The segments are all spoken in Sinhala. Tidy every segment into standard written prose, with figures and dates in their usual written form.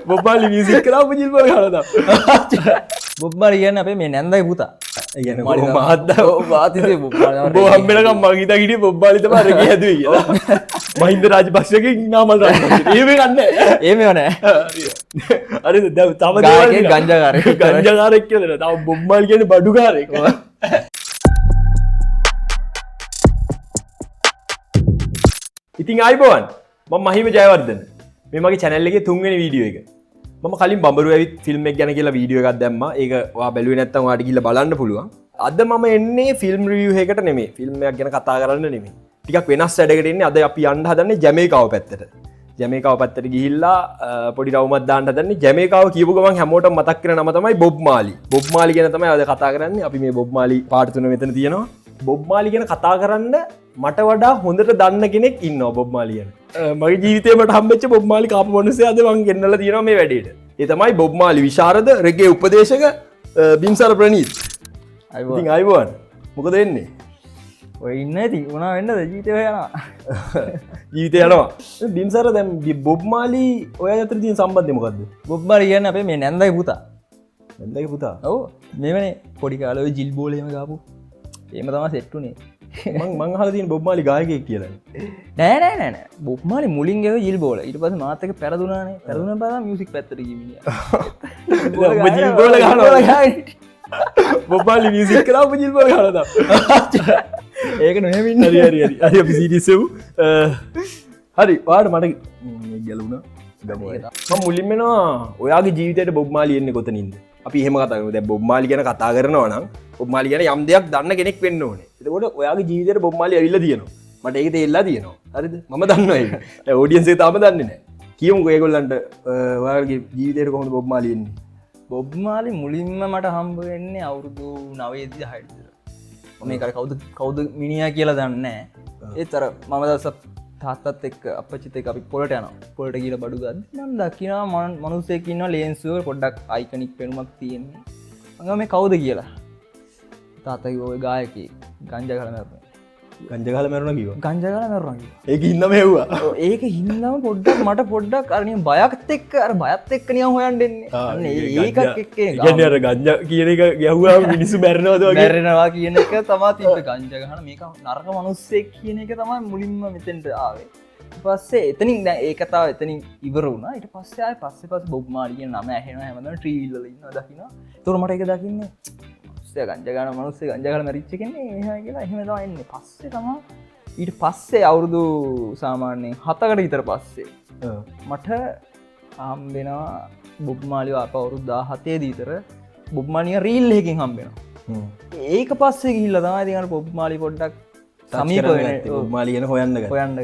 බොබ්මාලි මියුසික් කරාපු ජිල්බෝල ගහනවා. බොබ්මාලි කියන්නේ අපේ මේ නැන්දයි පුතා. ඒ කියන්නේ මහද්දා වාතිසේ බොබ්මාලි බෝ හම්බෙනකම් මං හිතා හිටියේ බොබ්මාලි තමයි රෙගේ හැදුවේ කියලා. මහින්ද රාජපක්ෂගේ නාමල් රාජපක්ෂ. එහෙම ගන්නෑ. එහෙමව නෑ. අර තම ගායකයෙක් ගංජාකාරයෙක්. ගංජාකාරයෙක් කියලා. තව බොබ්මාලි කියන්නේ බඩුකාරයෙක්. ඉතින් ආයිබෝවන් මම මහිම ජයවර්ධන. මේ මගේ channel එකේ තුන්වෙනි වීඩියෝ එක. මම කලින් බඹරු ඇවිත් ෆිල්ම් එක ගැන කියලා වීඩියෝ එකක් දැම්මා. ඒක ඔයා බැලුවේ නැත්නම් ඔයාට ගිහලා බලන්න පුළුවන්. අද මම එන්නේ ෆිල්ම් රිවිව් එකකට නෙමෙයි. ෆිල්ම් එකක් ගැන කතා කරන්න නෙමෙයි. ටිකක් වෙනස් වැඩකට එන්නේ. අද අපි යන්න හදන්නේ ජමේකාව පැත්තට. ජමේකාව පැත්තට ගිහිල්ලා පොඩි රවුමක් දාන්න හදන්නේ. ජමේකාව කියපු ගමන් හැමෝටම මතක් වෙන නම තමයි බොබ් මාලි. බොබ් මාලි ගැන තමයි අද කතා කරන්නේ. අපි මේ බොබ් මාලි පාර්ට් 3 මෙතන තියෙනවා. බොබ් මාලි ගැන කතා කරන්න මට වඩා හොඳට දන්න කෙනෙක් ඉන්නවා බොබ් මාලි ගැන. මගේ ජීවිතේ මට හම්බෙච්ච බොබ් මාලි කාපු මිනිස්සයා අද මං ගෙන්නලා තියෙනවා මේ වැඩේට. ඒ තමයි බොබ් මාලි විශාරද රෙගේ උපදේශක බිම්සර ප්‍රනීත්. ඉතින් අයිබෝන් මොකද වෙන්නේ? ඔය ඉන්නේ ඉතින් මොනවා වෙන්නද ජීවිතේ යනවා. ජීවිතේ යනවා. බිම්සර දැන් බොබ් මාලි ඔය අතර තියෙන සම්බන්ධය මොකද්ද? බොබ් මාලි කියන්නේ අපේ මේ නැන්දයි පුතා. නැන්දගේ පුතා. ඔව් මේවනේ පොඩි කාලේ ඔය ජිල් බෝල එහෙම ගාපු. එහෙම තමයි සෙට් උනේ. මං අහලා තියෙන බොබ් මාලි ගායකයෙක් කියලා. නෑ බොබ් මාලි මුලින් ගියේ ජිල් බෝල. ඊට පස්සේ මාත් එක්ක පෙරදුනානේ. පෙරදුනා බාලා මියුසික් පැත්තට ගිහින් මිනිහා. ඔබ ජිල් බෝල ගහනවා. බොබ් මාලි මියුසික් කරාපු ජිල් බෝල ගහනවා. ඒක නෙමෙයි ඉන්නේ. හරි අපි සීරියස් වෙමු. හරි ඔයාලට මට ගැලුණා. මම මුලින්ම එනවා ඔයාගේ ජීවිතේට බොබ් මාලි එන්නේ කොතනින්ද? අපි එහෙම කතා කරමු. දැන් බොබ් මාලි ගැන කතා කරනවා නම් බොබ් මාලි ගැන යම් දෙයක් දන්න කෙනෙක් වෙන්න ඕනේ. එතකොට ඔයාගේ ජීවිතේට බොබ් මාලි ඇවිල්ලා තියෙනවා. මට ඒක තේරෙලා තියෙනවා. හරිද? මම දන්නවා ඒක. දැන් ඔඩියන්ස් එක තාම දන්නේ නැහැ. කියමුකෝ ඒගොල්ලන්ට ඔයාගේ ජීවිතේට කොහොමද බොබ් මාලි එන්නේ? බොබ් මාලි මුලින්ම මට හම්බ වෙන්නේ අවුරුදු 9 10 විතර. මම මේක කවුද මිනිහා කියලා දන්නේ නැහැ. ඒත් අර මම දවසක් තාත්තත් එක්ක අප්පච්චිත් එක්ක අපි පොළට යනවා. පොළට ගිහලා බඩු ගන්න. මම දකිනවා මිනිස්සෙක් ඉන්නවා ලේන්සුවර පොඩ්ඩක් අයිකනික් පෙනුමක් තියෙන්නේ. මම මේ කවුද කියලා. තාත්තා කිව්වා ඔය ගායකයෙක් ගංජා ගහලා මැරුණා. ගංජා ගහලා මැරුණා කිව්වා. ගංජා ගහලා මැරුණා කිව්වා. ඒක හින්දාම හෙව්වා. ඒක හින්දාම මට පොඩ්ඩක් අර නිකන් බයත් එක්ක නිකන් හොයන්න එන්නේ. අන්න ඒකක් එක්ක කියන්නේ අර ගංජා කියන එක ගැහුවාම මිනිස්සු මැරෙනවද වගේ. මැරෙනවා කියන එක තමයි තිබ්බේ. ගංජා ගහන මේක නරක මිනිස්සෙක් කියන එක තමයි මුලින්ම මෙතෙන්ට ආවේ. ඊට පස්සේ එතනින් දැන් ඒක තව එතනින් ඉවර වුණා. ඊට පස්සේ ආයේ පස්සේ බොබ් මාලි කියන නම ඇහෙනවා හැමදාම ට්‍රීවීල් වල ඉන්නවා දකින්නවා. ඒතකොට මට ඒක දකින්නේ ගංජා ගන්න මිනිස්සු ගංජා ගහලා මැරිච්ච කෙනේ එහෙම කියලා එහෙම තමයි එන්නේ. පස්සේ තමයි ඊට පස්සේ අවුරුදු සාමාන්‍යයෙන් 7කට විතර පස්සේ මට හම්බෙනවා බොබ් මාලිව අවුරුදු 17 දී විතර බොබ් මාලිය රීල් එකකින් හම්බෙනවා. ඒක පස්සේ ගිහිල්ලා තමයි ඉතින් අර බොබ් මාලි පොඩ්ඩක් සමීප වෙන්නේ. බොබ් මාලි ගැන හොයන්න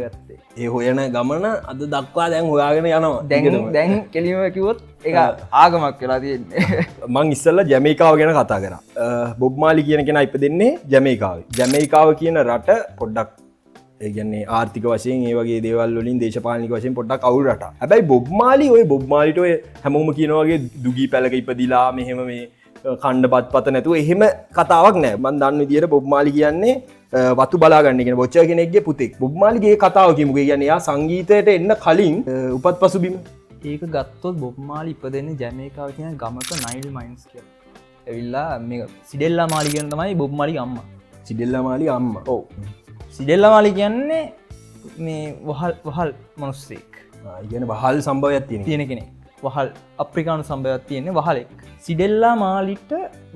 ගත්තේ. ඒ හොයන ගමන අද දක්වා දැන් හොයාගෙන යනවා. දැන් කෙලිම කිව්වොත් ඒක ආගමක් වෙලා තියෙන්නේ. මං ඉස්සෙල්ලා ජමේකාව ගැන කතා කරා. බොබ් මාලි කියන කෙනා ඉපදෙන්නේ ජමේකාවේ. ජමේකාව කියන රට පොඩ්ඩක් ඒ කියන්නේ ආර්ථික වශයෙන් ඒ වගේ දේවල් වලින් දේශපාලනික වශයෙන් පොඩ්ඩක් අවුල් රටක්. හැබැයි බොබ් මාලි ඔය බොබ් මාලිට ඔය හැමෝම කියනවා වගේ දුගී පැලක ඉපදිලා මෙහෙම මේ කණ්ඩපත් පත නැතුව එහෙම කතාවක් නෑ. මම දන්න විදියට බොබ් මාලි කියන්නේ වතු බලාගන්න කියන බොච්චර් කෙනෙක්ගේ පුතෙක්. බොබ් මාලිගේ කතාව කියමුකෝ. ඒ කියන්නේ එයා සංගීතයට එන්න කලින් උපත් පසුබිම. ඒක ගත්තොත් බොබ් මාලි ඉපදෙන්නේ ජමේකාව කියන ගමක නයිල් මයින්ස් කියලා. ඇවිල්ලා මේක සිඩෙල්ලා මාලි කියන තමයි බොබ් මාලිගේ අම්මා. සිඩෙල්ලා මාලි අම්මා. ඔව්. සිඩෙල්ලා මාලි කියන්නේ මේ වහල් මිනිස්සෙක්. ඒ කියන්නේ වහල් සම්භවයක් තියෙන කෙනෙක්. වහල් අප්‍රිකානු සම්භවයක් තියෙන්නේ වහලෙක්. සිඩෙල්ලා මාලිට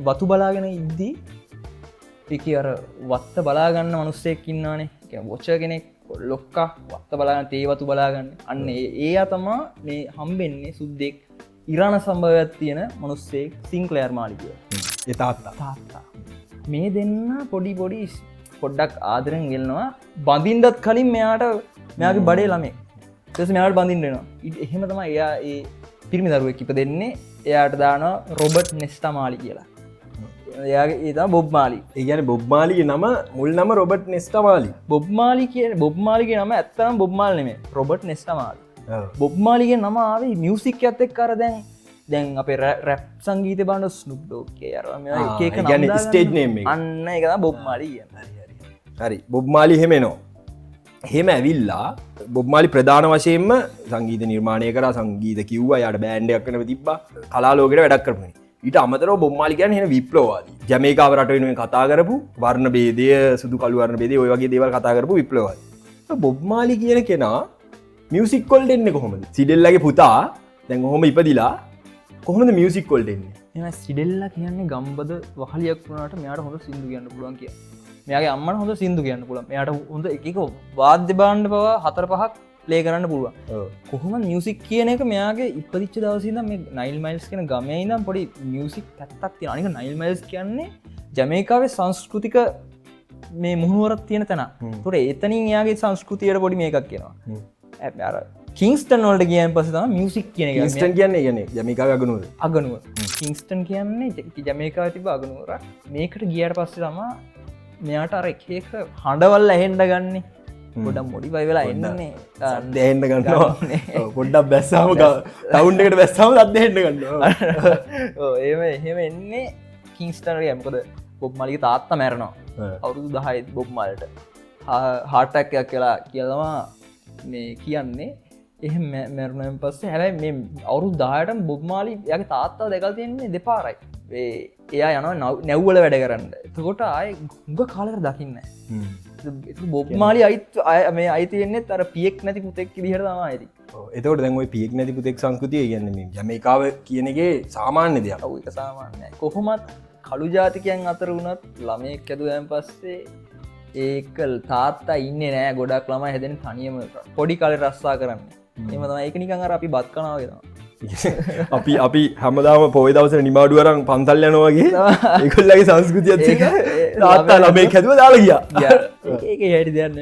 වතු බලාගෙන ඉද්දී ඒකේ අර වත්ත බලාගන්න මිනිස්සෙක් ඉන්නවනේ. ඒ කියන්නේ වොචර් කෙනෙක් ලොක්කා වත්ත බලාගන්න තේ වතු බලාගන්න. අන්න එයා තමයි මේ හම්බෙන්නේ සුද්දෙක් ඉරාන සම්භවයක් තියෙන මිනිස්සෙක් සින්ක්ලෙයාර් මාලි කියලා. ඒ තාත්තා. මේ දෙන්න පොඩි පොඩ්ඩක් ආදරෙන් ගෙල්නවා. බඳින්නත් කලින් මෙයාගේ බඩේ ළමෙක්. ඊට පස්සේ මෙයාට බඳින්න වෙනවා. එහෙම තමයි එයා ඒ පිරිමි දරුවෙක් ඉපදෙන්නේ. එයාට දානවා රොබර්ට් නෙස්ටා මාලි කියලා. එයාගේ ඒ තමයි බොබ් මාලි. ඒ කියන්නේ බොබ් මාලිගේ නම මුල් නම රොබර්ට් නෙස්ටා මාලි. බොබ් මාලිගේ නම ඇත්තටම බොබ් මාලි නෙමෙයි. රොබර්ට් නෙස්ටා මාලි. බොබ් මාලිගේ නම ආවේ මියුසික් එකත් එක්ක අර දැන් අපේ රැප් සංගීතේ බලන ස්නූප් ඩොග් එක එක නම කියන්නේ ස්ටේජ් නේම් එක. අන්න ඒක තමයි බොබ් මාලි කියන්නේ. හරි. බොබ් මාලි එහෙම එනවා. හෙම ඇවිල්ලා බොබ්මාලි ප්‍රධාන වශයෙන්ම සංගීත නිර්මාණය කර සංගීත කිව්වා යට බෑන්ඩයක් කන තිබ්බ කලාලෝකට වැඩක් කරපුණ ඊට අමතර බොම්මාලි ගැන හෙන විප්ලවාදී ජමේකාව රට වෙනුවෙන් කතා කරපු වර්ණ බේදය සුදු කළුවරණ බේදේ ඔය වගේ දේවල් කතා කරපු විප්ලවාදී බොබ්මාලි කියන කෙනා මියසික් කොල්ට එන්න කොහොමද සිඩෙල්ලගේ පුතා දැන් හොම ඉපදිලා කොහොමද මියසික් කොල්ට එන්නේ එම සිඩෙල්ලා කියන්නේ ගම්බද වහලියක් වුණට මෙයාට හොඳ සිින්දු කියන්න පුළුවන් කිය මෙයාගේ අම්මන හොඳ සිින්දු කියන්න පුළන් එයාට හොඳ එකක වාද්‍ය බාණ්ඩ පවා 4-5ක් ලේ කරන්න පුළුවන් කොහොම මියසික් කියන එක මෙයාගේ ඉපදිච්ච දවසිද මේ නයිල් මයිල්ස් කියන ගමේ ඉදම් පොඩි මියසික් පැත්තක් තියෙන අනික නයිල් මයිල්ස් කියන්නේ ජමේකාවේ සංස්කෘතික මේ මුහුවරත් තියෙන තැන තොර එතනින් යාගේ සංස්කෘතියට පොඩි මේ එකක් කියනවා ඇ කිංස්ටන් වලට කියන් පස තම මියසික් කියන ස්ටන් කියන්නේ ගැන ජමිකාව අගනුව අගනුව කිංස්ටන් කියන්නේ ජමේකාව තිබ අගනුවර මේකට ගියට පස්සේ තමා මෙයාට අර එක හඬවල් ඇහෙන්ඩ ගන්නේ ගොඩ මොඩි පයි වෙලා එන්නන්නේ දෙහෙන්ඩ ගන්නවා පොඩ්ඩක් බැස්සාම තවුන්් එකට බැස්සාම අදහෙන්ඩ ගන්නවා ඒම එහෙම එන්නේ කිංස්ටනට ඇමකොද බොබ් මලික තාත්ත මැරනවා අවුරුදු 10 බොබ් මල්ට හාටක්යක් කියලා කියලවා මේ කියන්නේ එහ මැරුණෙන් පස්සේ හැබැයි මේ අවුරු 10ට බොබ්මාලි යගේ තාත්තා දෙකල් තියෙන්නේ දෙපාරයි එයා යන නැව්වල වැඩ කරන්න එතකොට ආය ගුග කාලකට දකින්න බොබ්මාලි අයි මේ අයිතියෙන්නේ තර පියෙක් නැති පුතෙක් දිහට තම ඇති එතවට දැන්වයි පියෙක් නැති පුතෙක් සංස්කෘතිය කියන්නේ ජමේකාව කියනගේ සාමාන්‍ය දෙයක් එක සාමාන්‍ය කොහොමත් කළු ජාතිකයන් අතර වුණත් ළමයෙක් ඇදුවයන් පස්සේ ඒකල් තාත්තා ඉන්න නෑ ගොඩක් ළම හැදෙන තනියම පොඩි කල රස්සා කරන්න එම තම ඒක නිකන් අර අපි බත් කනාවෙන අපි හැමදාම පොයි දවස නිමාඩුවරන් පන්තල් යනවාගේ ඒකොල්ලගේ සංස්කෘතියත් තාත්තා ළමේ හැදුව දාලා ගියා ඒක හැටි දෙයන්න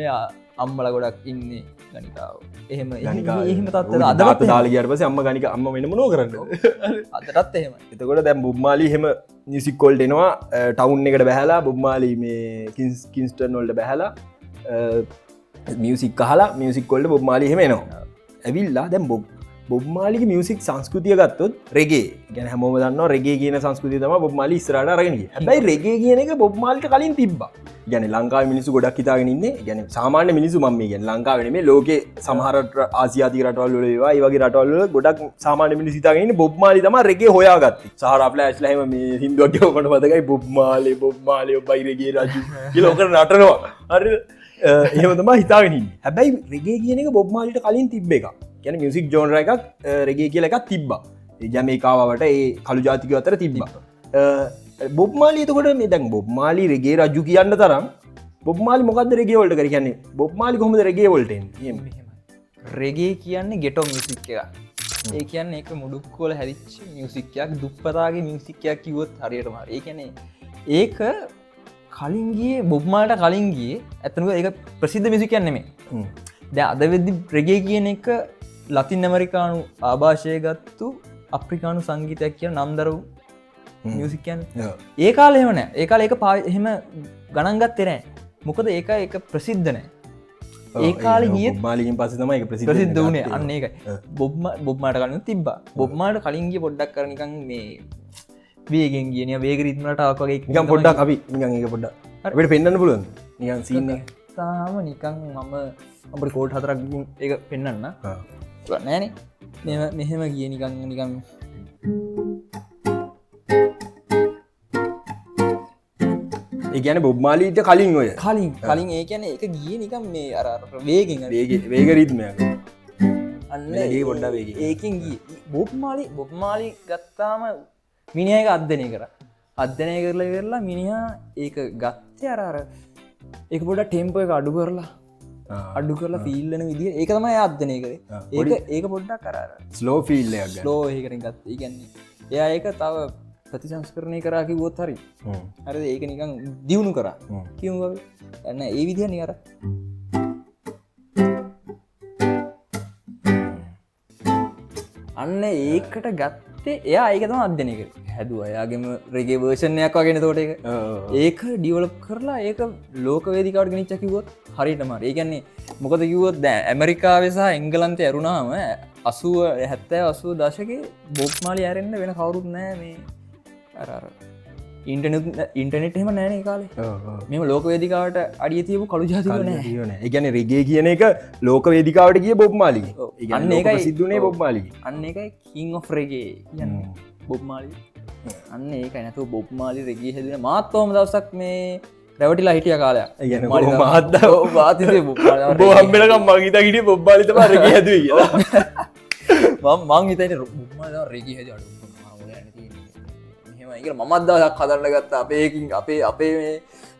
අම්මල ගොඩක් ඉන්නේ ගනිකාව එහෙම එහෙම තත්ත අදත් දාලගට පස අම්ම ගනික අම්ම වෙනම නෝ කරන්න අදටත් එහෙම එතකොට දැම් බුම්මාලි හෙම නිසික්කොල්ට එනවා ටවුන් එකට බැහලා බුම්මාලි මේ කින්ස්ටර්න් වල්ට බැහලා මියසික් කහලා මියසික් කොල්ට බොබ්මාලි හෙම එනවා ඇවිල්ලා දැම් බොබ්මාලික මියසික් සංස්කෘතිය ගත්තොත් රෙගේ ගැන හැමෝම දන්න රෙගේ කියන සංස්කෘතිය තම බොබ්මාලි ස්රට රගෙන හැබයි රෙගේ කියන එක බොබ්මාල්ට කලින් තිබ්බ ගැන ලංකා මිනිසු ගොඩක් හිතාගෙනන්නේ ගැන සාමාන්‍ය මිනිසු මම ගැන ලංකාවෙන මේ ලෝක සමහරට ආසියාති රටවල් ඒවා වගේ රටවල්ල ගොඩක් සාමාන්‍ය මිනි සිතාගෙන බොබ්මාලි තම රෙගේ හොයාගත් සහරපල ඇස්ලහම මේ හිදුවක්කවට පතකයි බොබ්මාලේ බොබ්මාලය බයිරගේ රජ ලෝකට නටනවා හරි එහෙමතම හිතාගෙන හැබැයි රෙගේ කියන එක බොබ්මාලිට කලින් තිබ්බ එක ගැන මියසික් ජෝනර එකක් රෙගේ කියල එකක් තිබ්බා ජමේකාවට ඒ කළු ජාතික අතර තිබ්බා බොබ්මාලි එතකොට මේ දැන් බොබ්මාලි රෙගේ රජු කියන්න තරම් බොබ්මාලි මොකක්ද රෙගේ වලට කර කියන්නේ බොබ්මාලි කොහොමද රෙගේ වලට රෙගේ කියන්නේ ගෙටෝ මියසික් එක ඒ කියන්නේ එක මුඩුක්කොල හැරිච්ච මියසික්යක් දුප්පතාගේ මියසික්යක් කිවොත් හරියටම ඒ කියන්නේ ඒක කලින්ගේ බොබ්මාලට කලින්ගේ ඇතනුව ඒ ප්‍රසිද්ධ මිසිකයන් නෙමේ ද අද වෙද්දි ප්‍රගේ කියන එක ලතින් ඇමරිකානු ආභාෂය ගත්තු අප්‍රිකානු සංගීතයක් කිය නම්දරු මියසිකයන් ඒ කාල එහෙමන ඒ කාල ඒක පා එහෙම ගණන්ගත් තෙරෑ මොකද ඒක එක ප්‍රසිද්ධ නෑ ඒ කාල ගිය මාලින් පස තම එක ප්‍රසිද්ධ වනේ අන්න එකයි බොබ්මාට කලින් තිබ්බා බොබ්මාට කලින්ගේ පොඩ්ඩක් කරනිකන් මේ වේගෙන් කියන වේගරීත්මට ආකගේ නිකම් පොඩ්ඩක් අපි නිකන් එක පොඩ්ඩක් ට පෙන්න්න පුළුවන් නිකන් සින්න තාම නිකං මම අපට කෝට් හතරක් එක පෙන්න්න නෑනේ මෙහෙම ගිය නිකං නිකම් ඒගැන බොබ්මාලීට කලින් ඔය කලින් ඒ කියන එක ගිය නිකම් මේ අර වේගෙන් වේග රීත්මයක් අන්න ඒ ගොඩ වේගේ ඒකින් ගිය බොබ්මාලි ගත්තාම මිනිහක අධ්‍යනය කර අධ්‍යනය කරලා කරලා මිනිහා ඒක ගත්තය අරාර එක පොඩ ටෙම්ප එක අඩු කරලා අඩු කරලා ෆිල්ලන විදිිය ඒක තමයි අධ්‍යනය කරේ ඒක පොඩ්ඩක් කරර ස්ලෝ ෆිල්ලයක් ලෝ ඒකරින් ගත් ඒගන්නේ එයා ඒක තව ප්‍රතිසංස්කරණය කරා කිවොත් හරි හරි ඒක නිකං දියුණු කරා කිවුව ඇන්න ඒ විදිහ නිකර අන්න ඒකට ගත්තේ එයා ඒක තම අධ්‍යනය කර හැදුව අයාගේම රෙගේ වර්ෂණයක් වගෙන තෝට එක ඒක ඩියවලප් කරලා ඒක ලෝක වේදිකාවට ගෙනනිච්ච කිවොත් හරිටම ඒගැන්නේ මොකද කිවොත් දැ ඇමරිකාවෙසා එංගලන්ත ඇරුණාම 80 දශක බොබ්මාලි ඇරෙන්න්න වෙන කවුරුත් නෑ මේ අර ඉන්ටනෙට් එම නෑන කාලේ මෙම ලෝක වේදිකාවට අඩිය තියපු කළු ජාතික නෑ ඒගැන රෙගේ කියන එක ලෝක වේදිකාවට කිය බොබ්මාලි අන්න ඒකයි සිදුනේ බොබ්මාලි අන්න එකයි කින් ඔෆ් රගේ කියන්න බොබ්මාලි අන්න ඒක නැතු බොබ්මාලි රෙගේ හැදෙන මාත්තෝම දවසක් මේ රැවටිලා හිටිය කාලයක් ගැන මහත්ද වාතිය බොහම්බෙනකම් මගේත හිටිය බොබ්බාලිතම රෙගේ හැද මං හිතට බොබ්මා රෙගේ හැද අඩු මමත් දවසක් හදන්න ගත්ත අපේකින් අපේ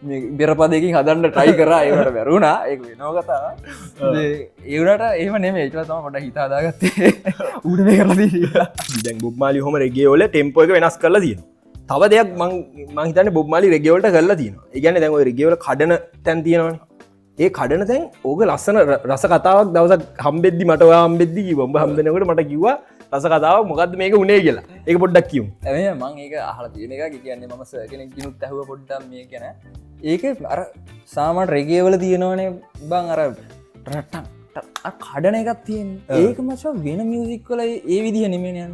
මේ බෙරපදයකින් හදන්න ට්‍රයි කරා ඒවට වැරුණා ඒ නෝකතා ඒවනට ඒම නෙම ඒචල තම මට හිතාදාගත්තේ උඩ මේ කරලදී දැන් බොබ්මාලි හොම රෙගේ වල ටෙම්පෝ එක වෙනස් කරලා තියෙනවා තව දෙයක් මංහිතන්න බොබ්මාලි රෙගවලට කරලා තියෙනවා ඒගැන දැන් රෙගවල කඩන තැන් තියෙනවන ඒ කඩන තැන් ඕක ලස්සන රස කතාවක් දවසක් හම්බෙද්දි මට හම්බෙද්දි බොම්බ හම්බෙනකට මට කිව්වා රස කතාව මොකක්ද මේක උනේ කියලා ඒක පොඩ්ඩක් කියමු ඇ මං ඒක අහල තියෙන එක කියන්නේ මම කෙනෙක් ගිනුත් ඇහුව පොඩ්ඩම් මේ ගැන ඒක අර සාමට රෙගේවල තියෙනවනේ බං අර රට්ටන් කඩන එකක් තියෙන් ඒක මච වෙන මියසික් කල ඒ විදිහ නෙමෙන යන්න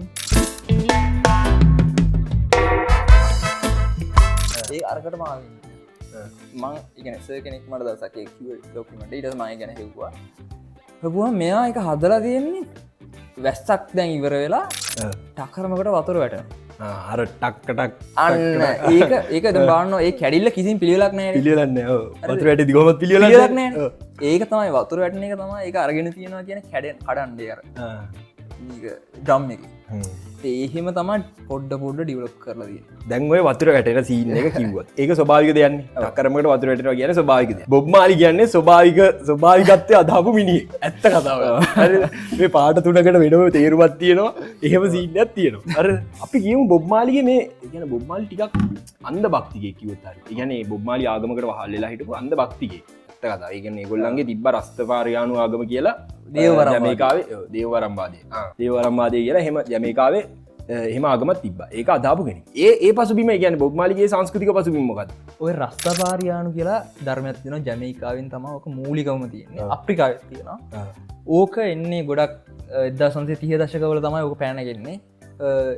ඒ අරකට මාව මං ඉගනස කෙනෙක් මට දසක ඩොක්මට ඉට මය ගැන හෙව්වා හබුව මෙයා එක හදලා තියෙන්නේ වැස්සක් දැන් ඉවර වෙලා ටක්කරමකට වතුර වැට අර ටක්කටක් අන්න ඒක බාන්න ඒ කැඩිල්ල කිසින් පිළිලක් නෑ පිළියලන්න වතුර වැට දිගොමත් පිළියලක් නෑ ඒක තමයි වතුර වැටන එක තමයි ඒක අරගෙන තියෙනවා කියන කැඩෙන් කඩන්ඩේ කර ඩ්‍රම් එක ඒහෙම තමයි පොඩ්ඩ ඩිවලප් කරලද දැන්ව වතුර වැටෙන සීන එක කිවත් ඒක ස්වභාවික දෙයන්න කරමට වතුර වැටෙන කියන ස්වභාවික බොබ්මාලි කියන්නේ ස්වභාවිකත්වය අදාපු මිනි ඇත්ත කතාව මේ පාට තුනකට වෙනම තේරුවත් තියෙනවා එහෙම සීනයක් තියෙනවා අර අපි කියමු බොබ්මාලිගේ මේ ගැන බොබ්මාලි ටිකක් අන්ද භක්තිගේ කිවත්තර ඉගැන බොබ්මාලි ආගමකට වහල්ලලා හිටපු අන්ද භක්තිගේ කතා ඒගන ගොල්ලන්ගේ තිබ්බ රස්ථපාරයානු ආගම කියලා දේවර මේකාවේ දේවරම්බාදය දේවරම්බාදය කියලා හෙම ජමේකාවේ එහෙම ආගමත් තිබ ඒක අදාපුගෙන ඒ පසුබිම ගැන බොබ්මාලිගේ සංස්කෘතික පසුබිමොකද ඔය රස්ථපාරයානු කියලා ධර්මයක්තින ජමේකාවෙන් තම ඕක මූලිකවම තියන්නේ අප්‍රිකාව තියෙනවා ඕක එන්නේ ගොඩක් එදා සංසේ තිය දශකවල තමයි ඕක පැනගෙන්නේ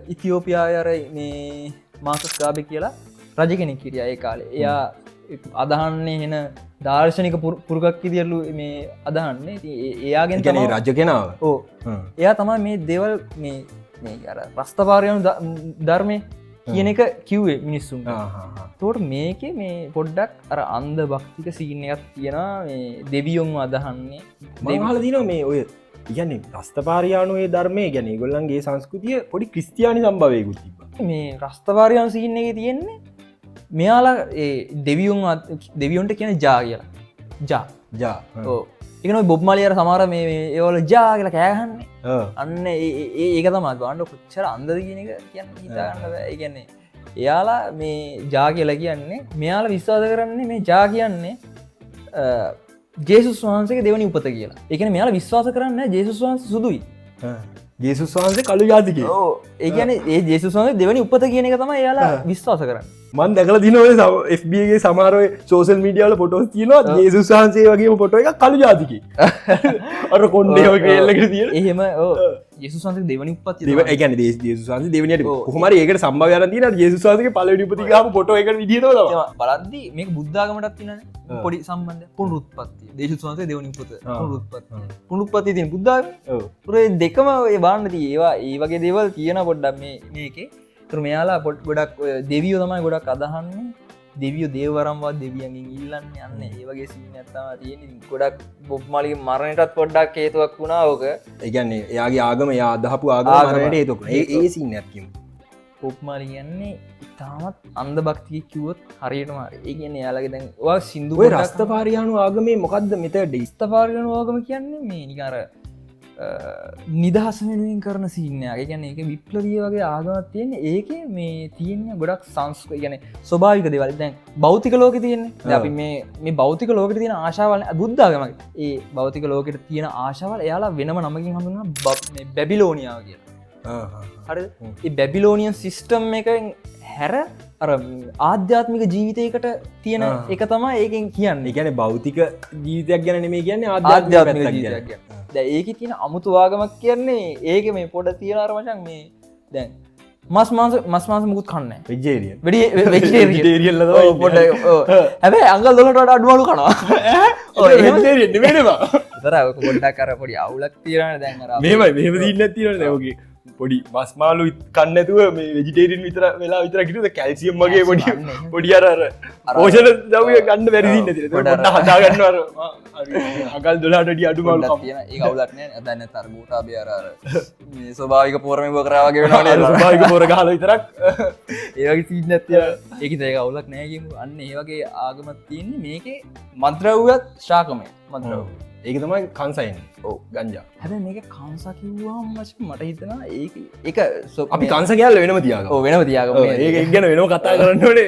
ඉතිෝපියායර මේ මාසස්කාබ කියලා රජ කෙනෙක් කිරිය ඒ කාලේ එයා අදහන්නේ හෙන දර්ශනික පුරගක් දියල්ලු මේ අදහන්නේ එයාගෙන් ගැන රජ කෙනාව ඕ එයා තමයි මේ දෙවල් මේ අර ප්‍රස්ථපාරයනු ධර්මය කියන එක කිව්වේ මිනිස්සුන් තෝට මේක මේ පොඩ්ඩක් අර අන්ද භක්තික සීන එකත් තියෙන දෙවියොන් අදහන්නේ මහල දින මේ ඔය ඉගන්නේ ප්‍රස්ථපාරයානුවේ ධර්මය ගැන ගොල්ලන්ගේ සංස්කෘතිය පොඩි ක්‍රිස්තියානි සම්භවයකුත් තිබ මේ ප්‍රස්ථපාරයන් සිහින්න එක තියෙන්නේ මෙයාලා දෙවියොන්ට කියන ජා කියලා ජා එකන බොබ්මලියර සමාර මේ ඒවල ජා කියලා කෑගන්නේ අන්න ඒක තමත් ගාන්ඩ කොච්චර අන්දද කියන එක කියන්න හිතාගන්න ඒගන්නේ එයාලා මේ ජා කියලා කියන්නේ මෙයාලා විශ්වාස කරන්නේ මේ ජා කියන්නේ ජේසුස් වහන්සේ දෙවනි උපත කියලා එකන මෙයාලා විශ්වාස කරන්න ජේසුස් වහන්ස සුදුයි ජේසුස් වහන්සේ කළු ජාතික ඒගැන ඒ ජේසුස් වහන්සේ දෙවනි උපත කියන එක තම එයාලා විශ්වාස කරන්න මන් දැකල දිනව FBගේ සමාරය සෝසල් මීඩියවල පොටෝස් තියෙනවා ජේසුස් වහන්සේ වගේ පොටෝ එක කළු ජාතික අර කොන්්ඩේව කියල්ලකට තිය එහෙම ජේසුසන්සේ දෙවනි උපත් ගැන ජේසුසන්ස දෙවනට හොමර ඒකට සම්භාවයන තින ජේසුසාසක පල පතිකාම පොටෝ එක විදින බලද්දි මේ බුද්ධාගමටත් තින පොඩි සම්බන්ධ පුනුත්පත්ති දේශුසන්සේ දෙවනි උපත පුනුත්පත්ති තින බුද්ධාග පුරේ දෙකම බාන්නති ඒවා ඒ වගේ දේවල් කියන පොඩ්ඩක් මේකේ මෙයාලා පොට් ගොඩක් දෙවියෝ තමයි ගොඩක් අදහන්නේ දෙවියෝ දේවරම්වා දෙවියන්ගෙන් ඉල්ලන්න යන්න ඒවගේ සිීන ඇත්තම තියෙන ගොඩක් බොබ්මලින් මරණයටත් පොඩ්ඩක් හේතුවක් වුණා ඕක ඒගන්නේ එයාගේ ආගම යා අදහපු ආගමට ඒතුක ඒ සිීන ඇත්කිම පොප්මාලි කියන්නේ ඉතාමත් අන්ද භක්තිය කිවොත් හරියටම ඒ කියන්නේ යාලගේ දැන් සිින්දුව රස්ථපාරයානු ආගමේ මොකක්ද මෙත ඩිස්ථපාරගන ආගම කියන්නේ මේ නිකාර නිදහසනුවෙන් කරන සිීනයාගේ ගැන එක විප්ලවිය වගේ ආගමත් තියෙන ඒක මේ තියෙන ගොඩක් සංස්ක ගැන ස්වභාවික දෙවල් දැන් බෞතික ලෝක තියෙන්නේ අපි මේ බෞතික ලෝකට තියෙන ආශාවල බුද්ධාගමගේ ඒ බෞතික ලෝකට තියෙන ආශාවල් එයාලා වෙනම නමකින් හඳුන්න බැබිලෝනියාව කියලා හරි බැබිලෝනියන් සිිස්ටම් එක හැර අර ආධ්‍යාත්මික ජීවිතයකට තියෙන එක තමා ඒකෙන් කියන්න ගැන බෞතික ජීවිතයක් ගැන මේ කියන්නේ ආධ්‍යාත්මික ජීවිතයක් ඒක තියෙන අමුතු ආගමක් කියන්නේ ඒක මේ පොඩ තියෙනර වචන් මේ දැන් මස් මාස මුකුත් කන්න වෙජේරියන් වෙඩිේරියල්ල පොට හැබැයි අංගල් දොලට අඩුවලු කනවා වෙනවා තර පොඩ්ඩක් කර පොඩි අවුලක් තිරන දැන්ර මේමයි මෙම දීන්න තිරන දැවගේ පොඩි මස්මාලු කන්නතුව මේ වෙජිටේරින් විතර වෙලා විතර කිටද කැල්සියම් වගේ පොඩි පොඩි අර පෝෂණ දවය ගන්න වැරදින්න ති ොඩ හදාගන්නවර අගල් දොලාටඩි අඩු මලු තියෙන ඒ අවුලක්න දන්න තරබූට බියරර මේ ස්වභාවික පෝරම කරාවගේ වෙන ස්භාවික පෝර කාල විතරක් ඒවගේ සීන ඇතිය ඒක ඒක අවුලක් නෑගම අන්න ඒවගේ ආගමත් තියන්නේ මේකේ මන්ත්‍රව්වත් ශාකමය මන්ත්‍රව ඒක තමයි කන්සයින් ඕ ගංජා හැද මේක කංසා කිව්වාම් වශ මට හිතනා ඒක අපි කන්ස කියල වෙනම තියාග වෙනම තියාගම ඒක ගැන වෙනම කතා කරන්නනේ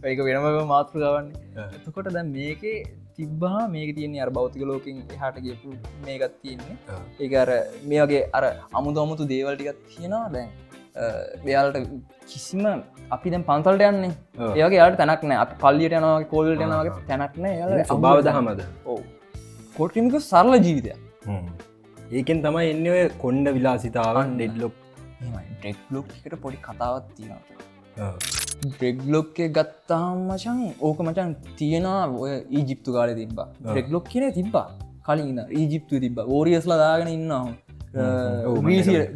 ඒක වෙනම මාතෘ ගවන්න එතකොට දැ මේකේ තිබ්බා මේක තියන්නේ අර බෞතික ලෝකින් හට ගපු මේකත් තියන්නේ ඒක අර මේ වගේ අර අමුතු අමුතු දේවල්ටිකත් තියෙනවා දැන් එයාලට කිසිම අපි දැන් පන්සල්ට යන්නේ ඒගේ යාට තැනක් නෑ අපි පල්ලියට යනවා කෝල්ට යනගේ තැනක් නෑ යාල ස්වභාවද හමද ඕ කොටිමික සරල ජීවිතය ඒකෙන් තමයි එන්න ඔය කොන්්ඩ විලාසිතාවන් ඩෙඩ්ලොක් ඩෙක්්ලොක් එකට පොඩි කතාවත් තියෙනවා ඩෙක්්ලොක්ක ගත්තාම් මචන් ඕක මචන් තියෙනවා ඔය ඊජිප්තු කාල තිබ ඩෙක්්ලොක් කියන තිබ්බා කලින් ඊජිප්තු තිබ ෝරියස්ලා දාගෙන ඉන්නවා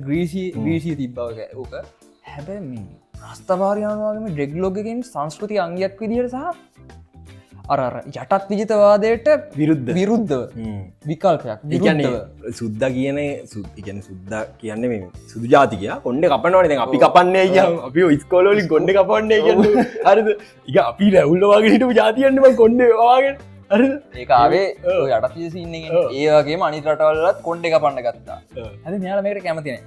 ග්‍රීසිය තිබ්බාවක ඕක හැබැ ප්‍රස්ථපාරයානුවගේම ඩෙක්්ලොගකින් සංස්කෘති අංගයක් විදිහට සහ අර යටත් විජිතවාදයට විරුද්ධව විකල්පයක් විකන්නේ සුද්ද කියන සුද්ගැන සුද්ද කියන්න මේ සුදු ජාතිකය කොන්ඩ කපනවන අපි කපන්නේ ය අපි ස්කෝලෝලින් කොන්ඩ කපන්නේ කියන්න හරිද එක අපි රැවුල්ලවාගේ හිටපු ජාතියන්නම කොන්ඩ වාගෙන හරි ඒකාවේ යටත් සින්න ඒවගේ මනි රටවල්ලත් කොන්ඩ කපන්න ගත්තා ඇද මෙයාල මේකට කැමතින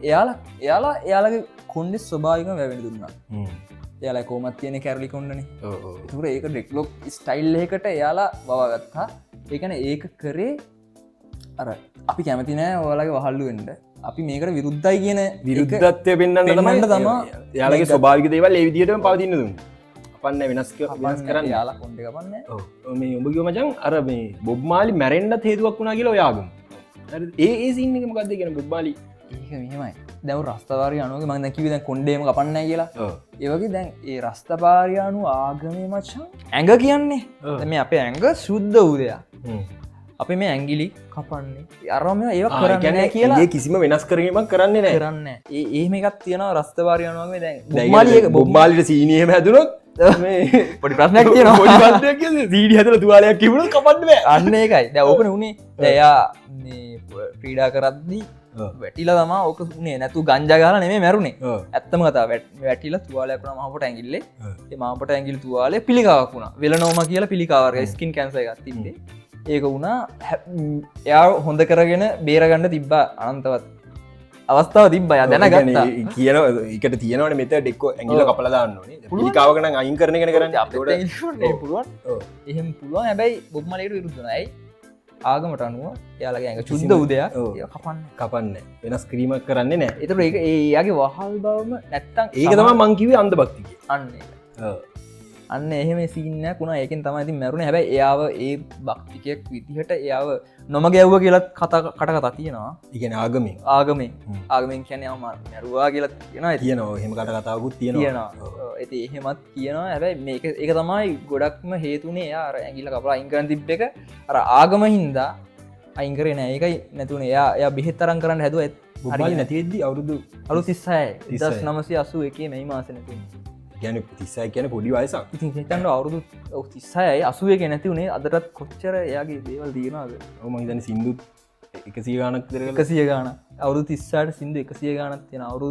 එයාලගේ කොන්ඩෙ ස්වභාවික වැැවෙන දුන්නා යාලා කෝමත් තියෙන කැරලි කොන්නන තුර ඒක ඩෙක්ලොක් ස්ටයිල් එකට එයාලා බවගත්තා ඒකන ඒක කරේ අර අපි කැමති නෑ ඔයාලගේ වහල්ලුවෙන්ට අපි මේකට විරුද්ධයි කියන විරුද්ධත්වය පෙන්න්නට තම යාලගේ ස්වභාවික දේවල් ඒ විදිටම පවතින්න දුන්න අපන්න වෙනස් කරන්න යාලා කොන්ඩ කපන්න මේ ඔබග මචන් අර මේ බොබ්මාලි මැරෙන්ඩ හේතුවක් වුණා කියලා ඔයාගම් ඒ සින්නක මකක්ද කියෙන බොබ්බාලි ඒක මෙහෙමයි දැව රස්තවාරය අනුවගේ මං කිව දැන් කොන්්ඩේම කපන්න කියලා ඒවගේ දැන් ඒ රස්තපාරයානු ආගමය මචන් ඇඟ කියන්නේ මේ අපේ ඇඟ සුද්ධ වූදයා අපි මේ ඇංගිලි කපන්නේ අරම ඒ කරන්න කියලා කිසිම වෙනස් කරීමක් කරන්නේ නෑ කරන්න ඒම එකත් තියෙන රස්තවාරයනුවගේ දැන් මාලික බොම්මාලිට සීනියම හැදුනොත් පොඩි ප්‍රශ්නයක් තියෙන දීඩි හතර තුවාලයක් කිවුණ කපන්න අන්න ඒකයි දැ ඕකන වුණේ දැයා ප්‍රීඩා කරද්දී වැටිල තම ඕක නේ නැතු ගංජගල නෙේ මැරුණේ ඇත්තම කතා වැටිල තුවාලයක්න මහපට ඇගිල්ලේ මාපට ඇගිල් තුවාලේ පිළිකාවක් වුණ වෙල නෝම කියලා පිළිකාවර ස්කින් කැන්ස එකක් තිබේ ඒක වුණා එයා හොඳ කරගෙන බේරගණඩ තිබ්බා අනන්තවත් අවස්ථාව තිබ්බය දැනගත්තා කියන එකට තියනවන මෙත ඩෙක්කෝ ඇගිල කපලදාන්න පිළිකාවකන අයින් කරන කන කරන්න පුළුවන් එහෙම පුළුවන් හැබැයි බොබ්මලට විරුද්ධනයි ආගමට අනුව යාලගේ ඇඟ චුද්ද උදයක් කපන්න වෙනස් කිරීමක් කරන්න නෑ එතර ඒ ඒයාගේ වහල් බවම නැත්තං ඒක තම මංකිවේ අන්ද භක්තික අන්න අන්න එහෙම සින්න කුණ ඒකෙන් තමයි මැරුණ හැබයි එයාව ඒ භක්තිකයක් විදිහට එයාව නොම ගැව්ව කියලත් කටකතා තියෙනවා ඉගෙන ආගමින් ආගමෙන් කැන ම මැරවා කියලත් කියෙන තියනවා හෙම කට කතාවකුත් තියෙනවා ඇති එහෙමත් කියනවා හැබැයි මේක එක තමයි ගොඩක්ම හේතුනේ යාර ඇගිල කපලා අයිංකරන් තිබ්බ එක අර ආගම හින්දා අයිංකරේ නෑ ඒකයි නැතුන එයා බෙහෙත්තරන් කරන්න හැදුව හරි නැතිවෙද්දි අවුරුදු අලු සිස්සාය 1981 මේ මාසනති ගැන තිස්සයි කියන පොඩි වයසක් තන්න අවුරුදු තිස්සායයි අසුවේ නැති වුණේ අදටත් කොච්චර එයාගේ දේවල් දීනවාද මංදන සිින්දුත් එකසිය ගානක් එකසිය ගාන අවුරු තිස්සාට සිින්දු එකසිය ගානක් තියෙන අවුරු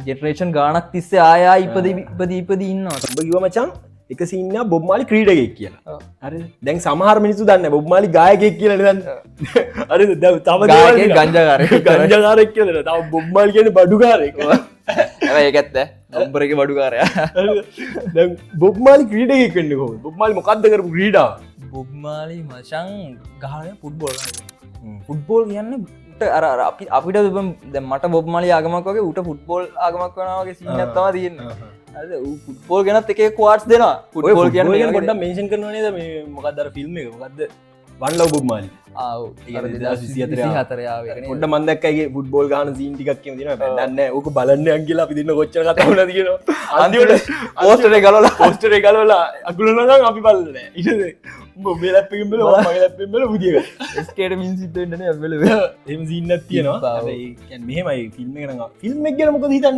ජෙටරේෂන් ගානක් තිස්සේ ආයා ඉපද ඉන්නවා ඔබ මචන් එක සින්න බොබ්මාලි ක්‍රීඩගෙක් කියලා අර දැන් සමහර මිනිසු දන්න බොබ්මාලි ගායකෙක් කියල දන්න අර තම ගංජකාරය ගංජකාරෙක් කියල තම බොබ්මල් කියන බඩුකාරෙක් ඒකත්ත ඔම්බරක බඩුකාරය බොබ්මාලි ක්‍රීඩගෙක් කන්න හෝ බොබ්මාලි මොකක්ද කරපු ක්‍රීඩා බොබ්මාලි මචන් ගහය පුට්බොල් ෆුට්බෝල් කියන්න අර අපිට මට බොබ්මලි ආගමක් වගේ උට ෆුට්බෝල් ආගමක් වනාවගේ සිීනත්තවා තියන්න ෆුට්බෝල් ගැනත් එක කවාට් දෙෙන ෆුට්බෝල් කියන්න ගොඩ මේෂන් කරනනේ මොකක්දර ෆිල්ම් එක මොකක්ද වන් ලව් බොබ් මාලි හතරයාව ොට මන්දක්කගේ ෆුට්බෝල් ගන සීන් ටිකක් තින බැන්න ඕක බලන්න අන්ගේලා අපි දින්න කොච්ච කතවන තින අන්තිට පෝස්ටරේ ගලලා පෝස්ටරේ ගලලා අකුලනග අපි බලන්න ඉ බේලපිම්බල ලපිම්බල පුදිය ස්කේට මින් සිතෙන්ටන ඇබල එම සින්නත් තියෙනවා මෙහෙමයි ෆිල්ම් එක ෆිල්ම් එක ගැන මොකද හිතන්න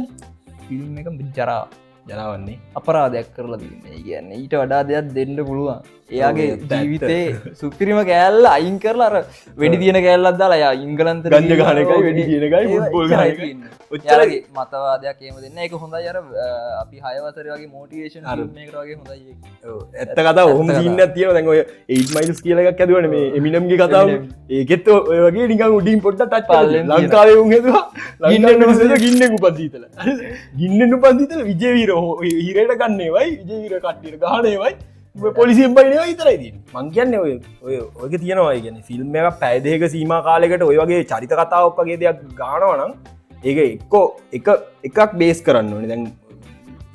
ෆිල්ම් එක ජරා ජරවන්නේ අපරාධයක් කරලා තින්නේ කියන්න ඊට වඩා දෙයක් දෙන්න පුළුවන් එයාගේ ජීවිතේ සුපිරිම කෑල්ල අයින් කරලා අර වැඩි තියෙන කෑල්ලක් දාලා යා ඉංගලන්ත ගංජ ගහන එකයි වැඩි තියෙන එකයි ෆුට්බෝල් ගහන එකයි ඔච්චරගේ මතවාදයක් එහෙම දෙන්න ඒක හොඳයි අර අපි 6 වසරේ වගේ මොටිවේෂන් ෆිල්ම් එකකට වගේ හොඳයි ඒක ඔව් ඇත්ත කතාව ඔහොම සීන් එකක් තියෙනවා දැන් ඔය 8 miles කියලා එකක් ඇදුවනේ මේ එමිනම්ගේ කතාව ඒකෙත් ඔය වගේ නිකන් උඩින් පොඩ්ඩක් ටච් කරලා ලංකාවේ උන් හදුවා ගින්නෙන් මිනිස්සු ගින්නෙන් උපදීතලා ගින්නෙන් උපදීතලා විජේ වීර හීරේට ගන්නේ වයි විජේ වීර කට්ටියට ගහනේ වයි පොලිසියෙන් බයිනවා විතරයි තියෙන්නේ මං කියන්නේ ඔයක තියෙනවා ඒ කියන්නේ ෆිල්ම් එකක් පැය දෙකක සීමා කාලයකට ඔය වගේ චරිත කතාවක් වගේ දෙයක් ගන්නවා නම් ඒක එක්කෝ එකක් බේස් කරන්න ඕනේ දැන්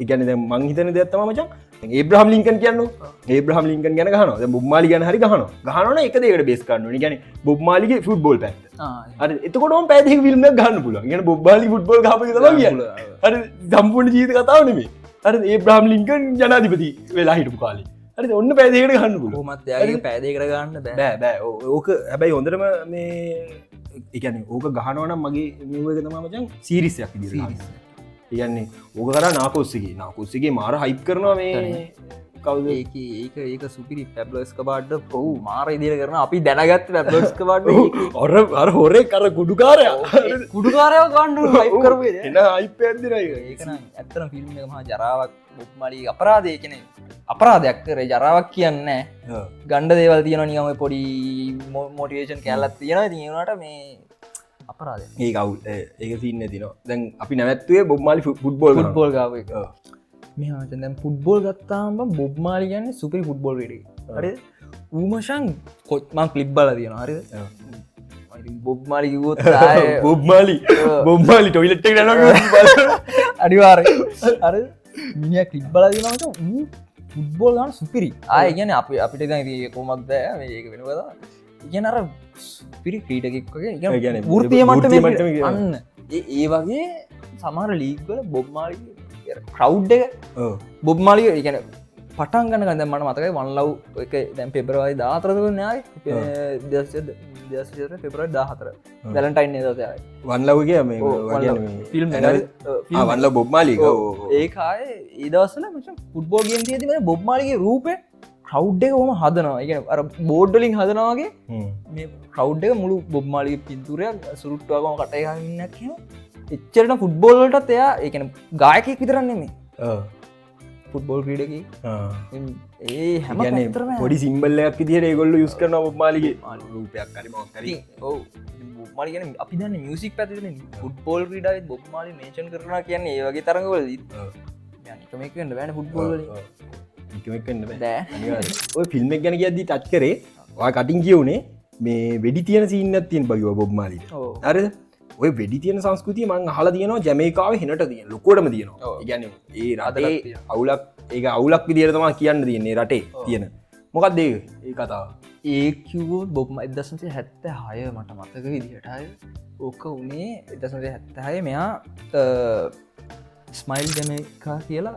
ඒ කියන්නේ දැන් මං හිතන දෙයක් තමයි මචං දැන් ඒබ්‍රහම් ලින්කන් කියන්නෝ ඒබ්‍රහම් ලින්කන් ගැන ගහනවා දැන් බොබ් මාලි ගැන හරි ගහනවා නම් එක දෙයකට බේස් කරන්න ඕනේ. ඒ කියන්නේ බොබ් මාලිගේ ෆුට්බෝල් පැත්ත. හරි එතකොට ඕම් පැය දෙකක ෆිල්ම් එකක් ගන්න පුළුවන්. ඒ කියන්නේ බොබ් මාලි ෆුට්බෝල් ගහපු එක තමයි කියන්නේ. හරි සම්පූර්ණ ජීවිත කතාව නෙමෙයි. හරි ඒබ්‍රහම් ලින්කන් ජනාධිපති වෙලා හිටපු කාලේ. හරි ඔන්න පැය දෙකකට ගන්න පුළුවන්. කොහොමත් එයාගේ පැය දෙකකට ගන්න බෑ. ඕක හැබැයි හොඳටම මේ ඒ කියන්නේ ඕක ගහනවා නම් මගේ මෙව එක තමයි මචං සීරීස් එකක් විදියට. ඒ කියන්නේ ඕක කරා නාකොස්සිගේ මාර හයිප් කරනවා මේ කවුද ඒක සුපිරි පැබ්ලස් කබාඩ්ඩ පොව් මාර ඉදිර කරන අපි දැනගත්ත පැබ්ලස් කබාඩ්ඩ අර හොරේ කර කුඩුකාරය කුඩුකාරයව ගණ්ඩු හයිප් කරවේ එන අයිප ඇදිර ඒකන ඇත්තන ෆිල්ම් එක මහා ජරාවක් බොක්්මලි අපරාධය කන අපරාධයක් කරේ ජරාවක් කියන්න ගණ්ඩ දේවල් තියන නියම පොඩි මෝටිවේෂන් කැල්ලත් තියෙන තියෙනට මේ අපරාධ ඒ කවුල් ඒක සින්න තිනවා දැන් අපි නැවත්වේ බොබ්මාලි ෆුට්බෝල් ෆුට්බෝල් ගාව මෙ ෆුට්බෝල් ගත්තාම බොබ්මාලි ගන්න සුපරි ෆුට්බෝල් ඩ හරි ඌමශන් කොත්මන් කලිබ් බල තියෙන හරි බොබ්මාලි බොබ්මාලි ටොයිලට් අනිවාර අර මිනිිය කලිබ් බල දනට ෆුට්බෝල් ගන්න සුපිරි ආය ගැන අපිට ග කොමක්ද ඒක වෙනකද ඉගෙන අර පිරි ක්‍රීටකක්ගේ ෘතිය මට අන්න ඒ වගේ සමහර ලීග්වල බොබ්මාලි ක්‍රව් එක බොබ්මාලිය ඉගැන පටන් ගන්න ගඳ මට මතකයි වන්ලව් එක දැන් පෙබරවායි දාතරක නාය පෙබර 14 වැලන්ටයින් දතයි වන්ලවගේ ෆිල්ම් වන්ල බොබ්මාලි ඒකාය ඒදවසල මච ෆුට්බෝල් ගෙන් තියතිම බොබ්මාලිගේ රූපය කවුඩ් එක හොම හදනවා එක අර බෝඩ්ඩලින් හදනවාගේ මේ කවුඩ් එක මුළු බොබ්මාලිගේ පින්තුරයක් සුරුට්ටවාගම කටයගන්නක් එච්චරට ෆුට්බෝල්ලටත් එයා ඒකන ගායකෙක් විතරන්නේ මේ ෆුට්බෝල් ක්‍රීඩකි ඒ හැම පොඩි සිම්බල්ලයක් විදිහට ඒගොල්ලෝ යුස් කරන බොබ්මාලිගේ රූපයක් හරි මොකක් හරි ඔව් බොබ්මාලි කියන්නේ අපි දන්නේ මියුසික් පැත්තේ ෆුට්බෝල් ක්‍රීඩාවේ බොබ්මාලි මේන්ෂන් කරනවා කියන්නේ ඒ වගේ තරඟවලදී යන්නේ මේක වෙන්න බෑනේ ෆුට්බෝල් වලින් ඔය ෆිල්ම් එක ගැන කියද්දි ටච් කරේ ඔයා කටින් කියුනේ මේ වෙඩි තියෙන සීන් එකක් තියෙන බගිව බොබ්මාලි හරිද ඔය වෙඩි තියෙන සංස්කෘතිය මං අහලා තියෙනවා ජමේකාවේ හෙනට තියෙන ලොකෝටම තියෙනවා ඒ කියන්නේ ඒ රටේ අවුලක් ඒක අවුලක් විදියට තමයි කියන්න තියෙන්නේ රටේ තියෙන මොකක්ද ඒ කතාව ඒ කිව්වොත් බොබ්ම 1976 මට මතක විදිහටයි ඕක උනේ 1976 මෙයා ස්මයිල් ජමේකා කියලා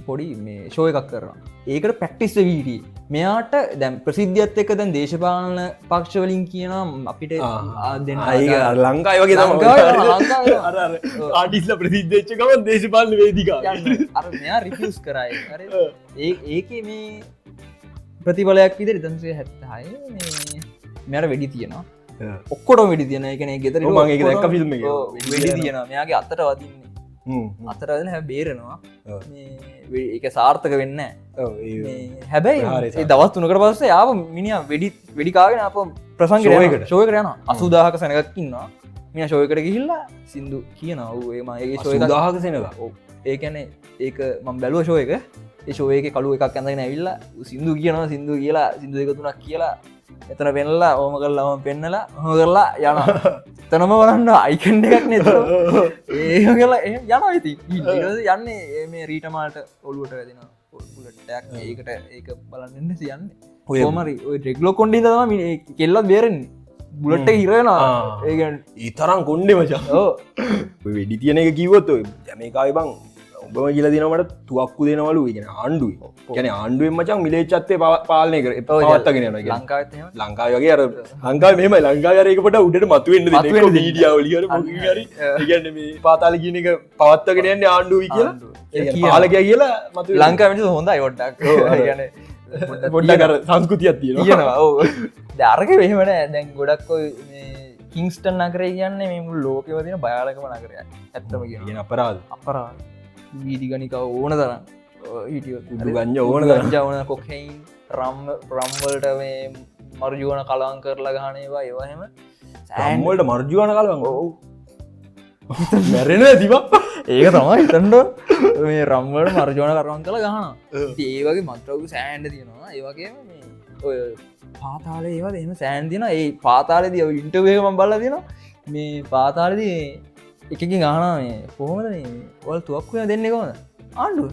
පොඩි මේ ෂෝ එකක් කරනවා ඒකට පැක්ටිස් වීඩිය මෙයාට දැම් ප්‍රසිද්ධියත් එක දැන් දේශපාලන පක්ෂවලින් කියනම් අපිට දෙන්න ලංකායි වගේ ආටිස්ල ප්‍රසිද්ධච්චකම දේශපාලන වේදිකා අර මෙයා රිියස් කරයි ඒක මේ ප්‍රතිබලයක් විදිර 1976 මෙයට වෙඩි තියෙනවා ඔක්කොට වෙඩි තියෙන එකන ගෙතර දැක් ිල්ම් වෙඩි තියෙන මෙයාගේ අත්තට වදින්නේ අතරදන හැ බේරෙනවා එක සාර්ථක වෙන්න හැබැයි දවස් තුනකට පස්සේ යාව මිනිිය වෙඩිකාගෙන අප ප්‍රසංගයට ශෝය කරයන 80දාහක සැනගක්කින්නවා මිය ශෝයකට ගිහිල්ලා සිින්දු කියනව ඒමගේ ශෝය දාහක සෙනක ඒකැන ඒක මම් බැලුව ශෝයක ඒ ශෝයක කලු එකක් ඇඳගෙන ඇවිල්ලා සිින්දු කියනවා සිින්දු කියලා සිින්දු එකතුනක් කියලා එතන පෙන්නලා ඕම කරලාම පෙන්නලා හො කරලා යන තනම වලන්න අයිකන්ඩ එකක් නෙත ඒ කියලා යන ඇති යන්නේ මේ රීටමාට ඔලුවට වැදිනවා පුලට්ටයක් ඒකට ඒක බලන්න සියන්න හෝමරි රෙගලෝ කොන්ඩි තම කෙල්ලත් බේරෙන්නේ බුලට්ට හිරෙනවා ඒ ඊතරම් කොන්්ඩෙ මචා වෙඩි තියන එක කිවොත් ජමේකායි බං ඔබම කියල දිනවට තුවක්කු දෙනවලු ගෙන ආණ්ඩුව ගැන ආණ්ඩුවෙන් මචන් මිලේච්චත්තේ පාලනය කර පවත්තගෙන ලංකාවගේ අර ලංකා මෙම ලංකාරයකට උඩට මතුවෙන්න ඩියාවලිය ගන්න මේ පාතාල කියන එක පවත්තගෙන යන්න ආණ්ඩුවයි කියලා පාලකය කියලා මතු ලංකාවට හොඳයි ඔොඩ්ඩක් පොඩ්ඩ කර සංස්කෘතියක් තියෙනවා ධර්ක වෙහෙමන දැන් ගොඩක් කිංස්ටන් නකරේ කියන්නේ මේ ලෝකවතින බයාලකම නකරය ඇත්තම කියෙන අපරාධ අපරාධ වීදිගනික ඕන තරම් හිටිය ගන්න ඕන ජවන කොකයින් රම්වලට මේ මර්ජුවන කලාන් කරලා ගහනේවා ඒවාහෙම සෑන්වලට මර්ජුවන කලන් ඔවු මැරෙන ඇතිබ ඒක තමයි හිතන්ඩ මේ රම්වලට මර්ජෝන කරවන් කළ ගහන ඒවගේ මත්‍රවු සෑන්ඩ තියෙනවා ඒවගේ ඔය පාතාල ඒවා එම සෑන් තින ඒ පාතාලද ඉන්ටවේම බල්ල තින මේ පාතාලදී එකකින් ගහන මේ කොහොමද ඔල් තුවක්කුය දෙන්න කොන ආණ්ඩුව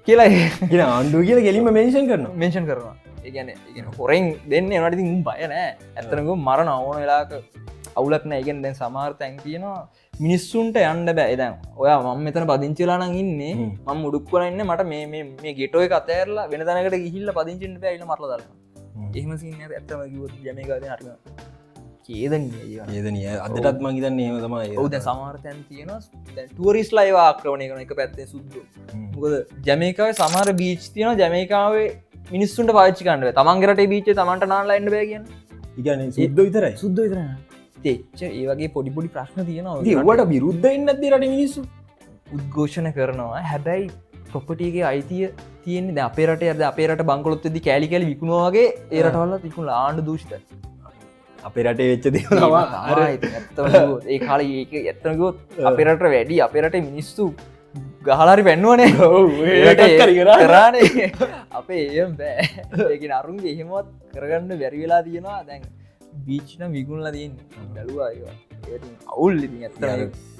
කියලා කියෙන ආණ්ඩුව කියල ගෙලිම මේෂන් කරන මේෂන් කරනවා ඒගැන හොරෙන් දෙන්න නටති බයනෑ ඇතරක මරණ ඕන වෙලාක අවුලක්න ඒගෙන් දැන් සමාර් තැන් තියෙනවා මිනිස්සුන්ට යන්න බෑ දැන් ඔයා මම මෙතන පදිංචිලානං ඉන්නේ මම උඩුක්වලන්න මට මේ ගෙටෝය අතෑරලා වෙන තැනකට ගිහිල්ල පදිංචිට බැයිල මරල දරන එහෙම සින්න ඇත්තම ජමකාද හරම ඒදනිය අදටත් මංගේතන්න ඒම තමයි ඔවද සමාර්තයන් තියෙන ටුවරිස්ලා ඒවා ආක්‍රමණය කන එක පැත්තේ සුද්දු මොකද ජමේකාව සමහර බීච් තියෙන ජමේකාවේ මිනිස්සුන්ට පාච්චි කන්නුව තමන්ගරට බීච්චේ තමන්ට නාලා එන්න බෑගන්න ඉගන සුද්ද විතරයි සුද්ද විතර තෙච්ච ඒවගේ පොඩිපොඩි ප්‍රශ්න තියෙනවා ඒවට විරුද්ධ එන්නද රට මිනිස්සු උද්ඝෝෂණ කරනවා හැබැයි ප්‍රොපටියගේ අයිතිය තියෙන අපේරට ඇද අපේරට බංකොලොත්තද කෑලි කැල විකුණවාගේ ඒරටවල්ල තිකුණ ආණ්ඩ දූෂිත අපේ රටේ වෙච්ච දෙනවා ඒ කාල ඒක ඇත්තනකොත් අපිරට වැඩි අපිරට මිනිස්සු ගහලාරි පැන්නුවනේ කරානේ අපේ ඒම් බෑ ඒක අරුන්ගේ එහෙමත් කරගන්න බැරිවෙලා තියෙනවා දැන් බීච්න විගුණල තියෙන් බැලවා අවුල් ඇත්ත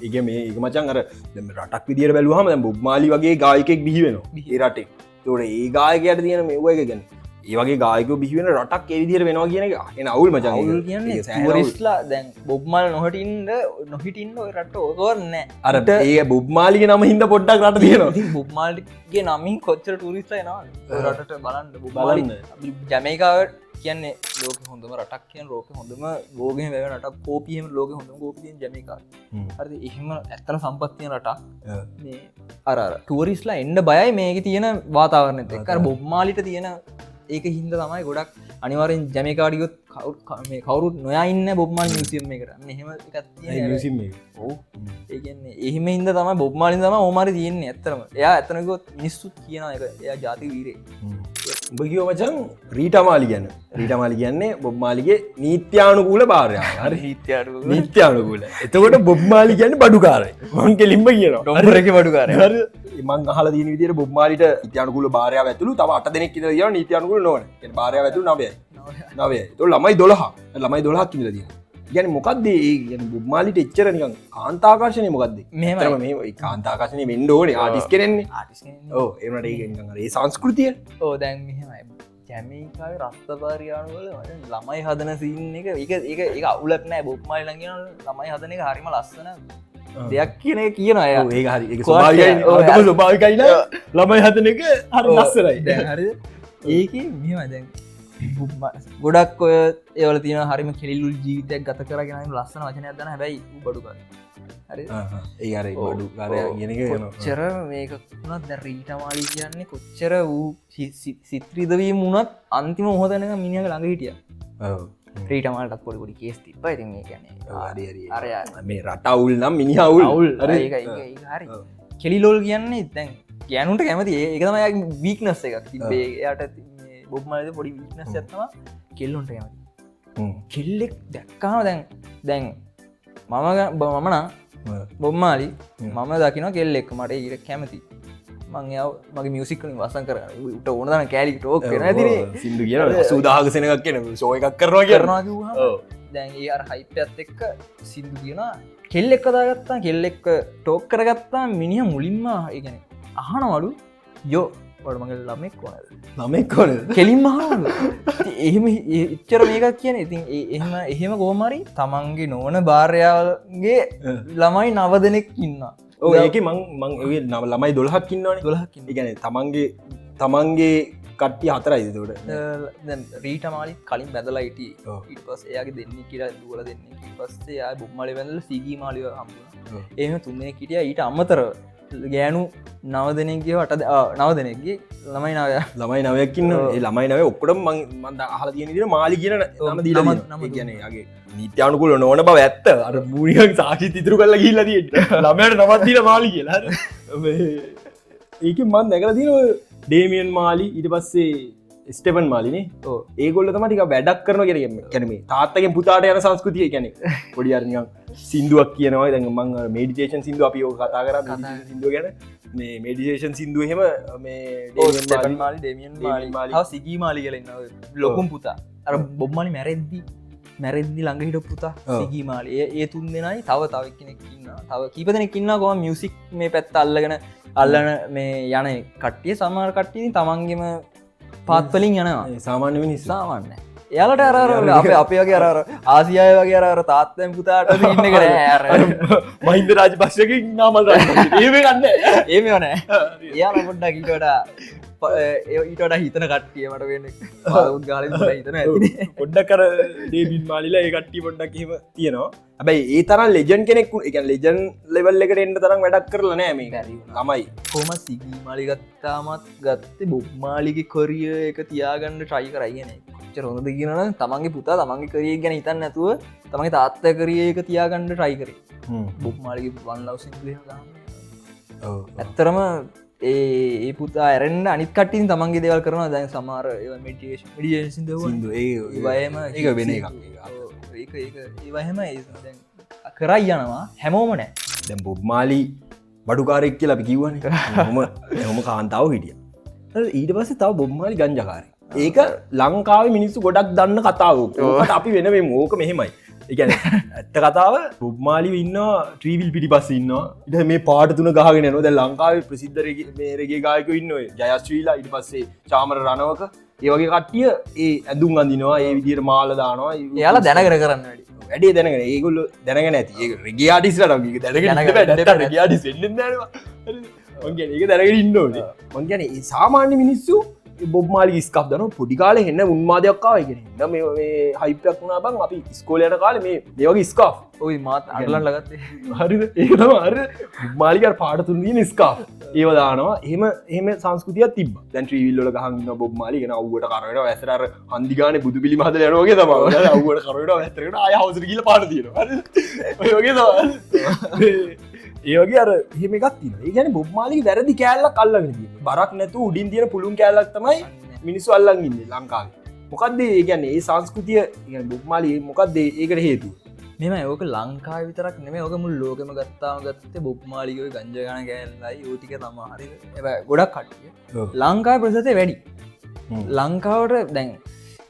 ඒක මේ එක මචන් අර රටක් විදිර බැලුවහම බුබ්මාලි වගේ ගායකෙක් බිහිවෙනවා ඒ රටේ තොට ඒ ගායකයට තියෙන මෙව්ව එක ගැන ඒවගේ ගායක බිහිවෙන රටක් එවිදිර වෙනවා කියන එක එන අවුල් මචන් අවුල් කියන්නේ රිස්ලා දැන් බොබ්මල් නොහටින්ද නොහිටින්න ඔය රට ඕකවරන්න අරට ඒ බුබ්මාලික නම හිද පොඩ්ඩක් රට තියෙනවා බුබ්මාල්ගේ නමින් කොච්චර ටරිස්ලා එනවා රටට බලන්න බුබාලන්න ජමේකාවට කියන්නේ ලෝක හොඳම රටක් කියන ලෝක හොඳම ගෝගහ වැ රටක් කෝපියම ලෝක හොඳම ගෝපියෙන් ජමේකා හරි එහෙම ඇත්තන සම්පත්තිය රටක් අර ටුවරිස්ලා එන්න බයයි මේක තියෙන වාතාවරණත කර බොබ්මාලිට තියෙන ඒක හින්ද තමයි ගොඩක් අනිවාරෙන් ජමකාඩියොත් කවරුත් නොයා ඉන්න බොබ්මල් නිසිම් කරන්න එහෙම ඕ ඒගන්නේ එහෙම හින්ද තම බොබ්මාලින් තම ඕමරි තියන්නේ ඇත්තරම එයා ඇතනකොත් මිනිස්සුත් කියන එක එයා ජාති වීරේ උඹකිව මචන් රීටමාලි ගැන රීටමාලි කියන්නේ බොබ්මාලිගේ නීත්‍යානුකූල භාරය නීත්‍යානුකූල එතකොට බොබ්මාලි ගැන්න බඩුකාරයි මං කෙලින්ම කියන ඩොරක බඩුකාරය මං හල දීන විදිර බොබ්මාලිට ඉත්‍යානුකූල භාරය ඇතුළු තව අට දෙනෙක් ය නීත්‍යානුකූල නොන භාරය ඇතුළ නවය නවය තු ළමයි 12 ළමයි 12ක් කිලදී ගැන මොකක්ද ඒ බුබ්මාලිට එච්චර නිකන් කාන්තාකාශනය මොකක්ද මෙහම මේ කාන්තාකාශනය වෙන්ඩ ඕනේ ආටිස් කරෙන්නේ ඕ එමට ඒ සංස්කෘතිය ඕ දැන් මෙහමයි ජැමිකාව රස්තපාරයානුවල ළමයි හදන සින්න එක අවුලක් නෑ බොබ්මයි ලඟන ළමයි හදන එක හරිම ලස්සන දෙයක් කියන කියන අය ඒ හරි ස්භාවිකයින ළමයි හදන එක හරි ලස්සරයි හරි ඒක මෙම දැන් ගොඩක් ඔය ඒවල තින හරිම කෙලිල්ලුල් ජීවිතයක් ගත කරගෙන ලස්සන වචනයක් දන හැබයි බඩුකර හරි ඒ අර බඩු ගෙන චර මේක වුණත් දැ රීටමාලි කියන්නේ කොච්චර වූ සිත්‍රීදවී මුණත් අන්තිම හොදනක මිනිියක ළඟ හිටිය ්‍රීටමල්ටත් පොඩිපොඩි කේස් තිබ ඉති මේ ගැන අරය මේ රටවුල් නම් මිනිහවුල් අවුල් හරි කෙලිලෝල් කියන්නේ දැන් ගැනුට කැමති ඒකතම වීක්නස්ස එකක් තිබේ යට බොබ්මලද පොඩි විීනස් ඇත්තවා කෙල්ලොන්ට කැමති කෙල්ලෙක් දැක්කාම දැන් මමනා බොම්මාලි මම දකින කෙල්ලෙක් මට ඉට කැමති මං මගේ මියසිකලින් වසන් කර ට ඕනදන කෑලි ටෝක් න සිදු කිය සූදාහගසනක් කියන සෝය එකක් කරනවා කරනවා දැන් ඒ අර හයිපත් එක්ක සිදු කියන කෙල්ලෙක් කදාගත්තා කෙල්ලෙක් ටෝක් කරගත්තා මිනිහ මුලින්ම ඒගැන අහනවලු යෝ වඩමගේ ළමෙක් කොනද නමෙක් කොන කෙලින්ම එහෙම ඉච්චර මේකක් කියන ඉතින් එහෙම ගෝමරි තමන්ගේ නොවන භාර්යාවගේ ළමයි නව දෙනෙක් ඉන්න ඒක මං ඒ නම ළමයි 12ක් ඉන්නවනේ 12 ගැන තමන්ගේ කට්ටි හතරයිද තොට රීට මාලි කලින් බැදලයිට ඉට පස් එයාගේ දෙන්න කියලා දුවල දෙන්න පස්සේ යා බුම්මලි බැඳල සිගී මාලිව හම්බුණ එහම තුන්දෙන කිටිය ඊට අම්මතර ගෑනු නව දෙනෙක්ගේ වට නව දෙනෙක්ගේ ළමයි නවය ළමයි නවයක්කින්න ළමයි නව ඔක්කොට මන්ද අහල තියෙන මාලි කියන නම දීල නම ගැනගේ නීත්‍යානුකුල නොවන බව ඇත්ත අර මූනිියක් සාකි තිතුරු කල්ල ගිල්ලදී ළමයට නවත්දින මාලි කියලා ඒක මන් දැකල දින ඩේමියන් මාලි ඉට පස්සේ ස්ටපන් මාලිනේ ඒගොල්ල තමටික වැඩක් කරන කරගම කැනීම තාත්තගෙන් පුතාට යන සංස්කෘතිය ගැන පොඩියරනියක් සිින්දුවක් කියනවා දැන් මං මේඩිටේෂන් සිින්දුව අපියෝ කතා කර සිින්දුව ගැන මේ මේඩිටේෂන් සිින්දුව හෙම මේ මාලි ඩේමියන් මාලි සිගී මාලි කියලන්න ලොකුම් පුතා අර බොබ්මලි මැරෙද්දී මැරෙද්දි ළඟ හිට පුතා සිගී මාලි ඒ තුන් දෙනයි තව තවක් කෙනෙක්කින්න තව කීපදනෙක් ඉන්න ගොම මියසික් මේ පැත්ත අල්ලගෙන අල්ලන මේ යන කට්ටිය සමාර කට්ටිය තමන්ගෙම පාත්වලින් යනවා සාමාන්‍ය මිනිස් සාමාන්‍ය එයාලට අර අප වගේ අර ආසියාය වගේ අර තාත්තයන් පුතාට ඉන්න කර මහින්ද රාජ පක්ෂක නාමල් ඒම ගන්න ඒම ඕනෑ එයාල පොඩ්ඩක් ඊටට හිතන කට්ටියමට වෙන්න උද්ගාල හිතන ඇති පොඩ්ඩක් කර ඩේබින් මාලිලා ඒ කට්ටි පොඩ්ඩක් හෙම තියෙනවා හැබයි ඒ තරම් ලෙජන් කෙනෙක්ු එක ලෙජන් ලෙවල් එකට එන්න තරම් වැඩක් කරලා නෑ මේ ළමයි කොම සිගී මාලිගත්තාමත් ගත්තේ බොබ්මාලිගේ කොරිය එක තියාගන්න ට්‍රයි කරයිගෙන චරොඳද කියනන තමන්ගේ පුතා තමන්ගේ කරිය ගැන හිතන්න නැතුව තමගේ තාත්ත කරිය එක තියාගන්න ට්‍රයි කරේ බොබ්මාලිගේ වන් ලව් ඇත්තරම ඒ පුතා ඇරෙන්න්න අනිත් කටින් තමන්ගේ දෙවල් කරන දැන් සමාර මිටියේෂන් සිින්දුව වයම ඒක වෙන එකක් ඒවහෙම කරයි යනවා හැමෝම නෑ දැම් බොබ්මාලි බඩුකාරෙක් කියල අපි කිව්වන හොම කාන්තාව හිටිය ඊට පස්සේ තව බොබ්මාලි ගංජකාරය ඒක ලංකාව මිනිස්සු ගොඩක් දන්න කතාවක් අපි වෙන මේ මෝක මෙහෙමයි එකන ඇත්ත කතාව බොබ්මාලි ඉන්න ත්‍රීවිල් පිටි පස්ස ඉන්න ඉට මේ පාට තුන ගහගෙන නොද ලංකාව ප්‍රසිද්ධර මේරගේ ගායක ඉන්න ජයස්්‍රීලා ඉට පස්සේ චාමර රණවක ඒවගේ කට්ටිය ඒ ඇඳුම් අඳනවා ඒ විදිර මාල දානවා යාලා දැනකර කරන්න වැඩේ දැනගෙන ඒගොල්ල දැනගෙන ඇති ඒ රෙගියාටිස්ලට දැනගෙන රගයාටිස් ඒක දැනගෙන ඉන්නෝනේ මංගැන ඒ සාමාන්‍ය මිනිස්සු බොබ්මාලි ස්කප් දන පොඩිකාල එන්න උන්මාදයක්කාව ගෙන මේ හයිපයක් වුණා බං අපි ස්කෝලයට කාල මේ දෙවගේ ස්කාප් ඔයි මාත් අඩලන් ලගත්තේ හරි ඒතම අර මාලිකර පාටතුන්දී නිස්කා ඒවදානවා එහම සංස්කෘතියක් තිබ දැන් ්‍රීවිල්ල ගහන්න බොබ් මාලිගෙන අව්වට කරට ඇසර හන්දිගාන බුදු පිළි මහද යනෝගේ තම අව්වට කරට ඇතරට අය හවස කියල පාතින ඔයගේ ඒවගේ අර හෙම එකක් තින ඒගැන බොබ්මාලි වැරදි කෑල්ල කල්ලගෙන බරක් නැතු උඩින් තියෙන පුළුම් කෑල්ලක් තමයි මිනිස්සු අල්ලන් ඉන්න ලංකාව මොකක්ද ඒ ගැන ඒ සංස්කෘතිය බොබ්මාලි මොකක්ද ඒකට හේතු මෙම ඕක ලංකා විතරක් නෙම ඕක මුල් ලෝකම ගත්තාම ගත්ත බොබ්මාලිකව ගංජගන කෑල්ලයි යෝටික තමාහරි ගොඩක් කටිය ලංකා ප්‍රසතය වැඩි ලංකාවට දැන්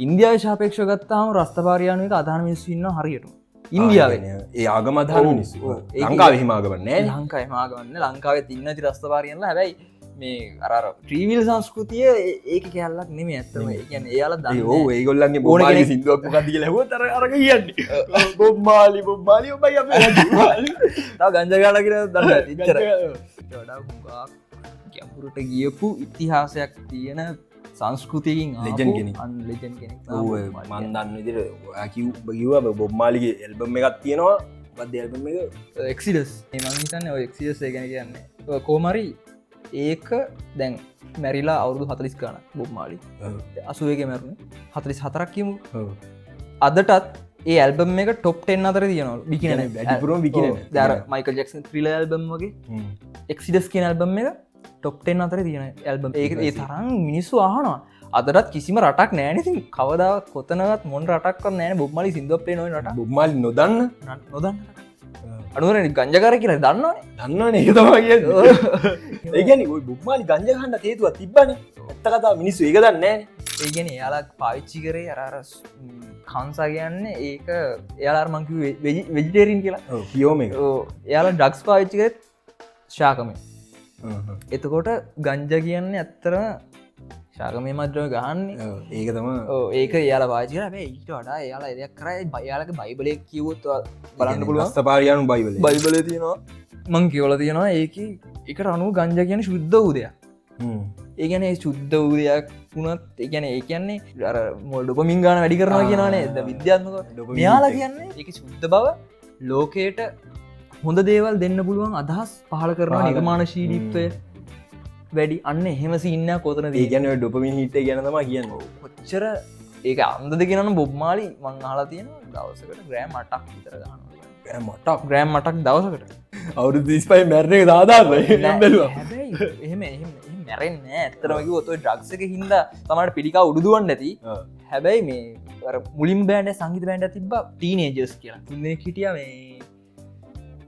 ඉන්දියා ශාපේක්ෂ ගත්තාම රස්ථපාරයානුවක අධාන මිනිස්සු ඉන්න හරියට ඉන්දියාවෙන ඒ ආගමධාන මිනිස්සු ලංකාව හිමාගවන්නේ ලංකායි මාගවන්න ලංකාවේ තින්නති රස්ථපාරයන්න හැබැයි මේ අර ත්‍රීවිල් සංස්කෘතිය ඒක කැල්ලක් නෙම ඇත්තම ගැන එයාල ද ඒගොල්ලන්ගේ බෝන සිදුවක් ගති ලැව තර අරග කියන්න බොබ්මාලි බොබ්මාලි ඔබයි ගංජගාල කියර දන්න ඉචර ගැපුරට ගියපු ඉතිහාසයක් තියෙන සංස්කෘතියකින් ලෙජන් කෙනෙ ලෙජන් කෙනෙ මන්දන්න විදිර කිව් බගව බොබ්මාලිගේ එල්බම් එකක් තියෙනවා බද ඇල්බම් එක එක්සිඩස් මංහිතන්න එක්සිඩස් ගැන කියන්න කෝමරි ඒක දැන් මැරිලා අවුදු 40 ගාන බොබ්මාලි 80 මැරුණ 44ක් කියමු අදටත් ඒ ඇල්බම් එක ටොප් 10 අතර තියෙනවා විකින වැඩිපුරම විකින දර මයිකල් ජැක්සන් ත්‍රිලර් ඇල්බම් වගේ එක්සිඩස් කියන ඇල්බම් එක ටොප් 10 අතර තියෙන ඇල්බම් ඒක ඒ තරම් මිනිස්සු අහනවා අදටත් කිසිම රටක් නෑනති කවදා කොතනවත් මොන් රටක් නෑ බොබ්මලි සිින්දුවපේ නොයි රට බොබ්මලි නොදන්න නොදන්න අනුවර ගංජකර කියලා දන්නවන දන්න ඒක තම කිය ඒගැනි බුක්මාලි ගංජකන්න හේතුව තිබ්බන ඇත්ත කතා මිනිස්සු ඒක දන්නේ ඒගැන එයාලා පාවිච්චි කරේ අරරස් කන්සා කියන්න ඒක එයාලාර් මංකිව වෙජිටේරීන් කියලා කියෝම එයාලා ඩක්ස් පාවිච්චි කරත් ශාකමේ එතකොට ගංජ කියන්නේ ඇත්තරම ශාගමය මද්‍රව ගහන්නේ ඒක තම ඒක යාල වාචර ඊට වඩා යාලා එදයක් කරයි බයාලක බයිබලය කිවොත් බලන්න පුළුවන් ස්ථපාරයනු බයිබල බයිබල තියෙනවා මං කියවල තියෙනවා ඒක එකට අනුව ගංජ කියන ශුද්ධ වූදයක් ඒගැන ශුද්ධ වූදයක් වුණත් ඒගැන ඒ කියන්නේ මොල්ඩුප මින්ගාන වැඩි කරනවා කියනනේ ද විද්‍යාත්මක මෙයාලා කියන්නේ ඒක ශුද්ධ බව ලෝකයට හොඳ දේවල් දෙන්න පුළුවන් අදහස් පහල කරනවා නිර්මාණශීලීත්වය වැඩි අන්න එහෙම සින්න කොතන ගැන ඩොපමින් හිට ගැනතම කියන්න කොච්චර ඒක අන්දද කියනන බොබ්මාලි මං හලා තියෙන දවසකට ග්‍රෑම් මටක් විතර ගන්න මටක් ග්‍රෑම් මටක් දවසකට අවුදු දිස්පයි මැරණය දාදාන්න බැලවා එහෙම මැරෙන් ඇතරමක ඔතො ඩක්සක හින්ද තමට පිළිකා උඩුදුවන් නැති හැබැයි මේ මුලින් බෑන්ඩ සංගීත බෑන්ඩ තිබ ටීනේජස් කියලා තුන්නේ හිටිය මේ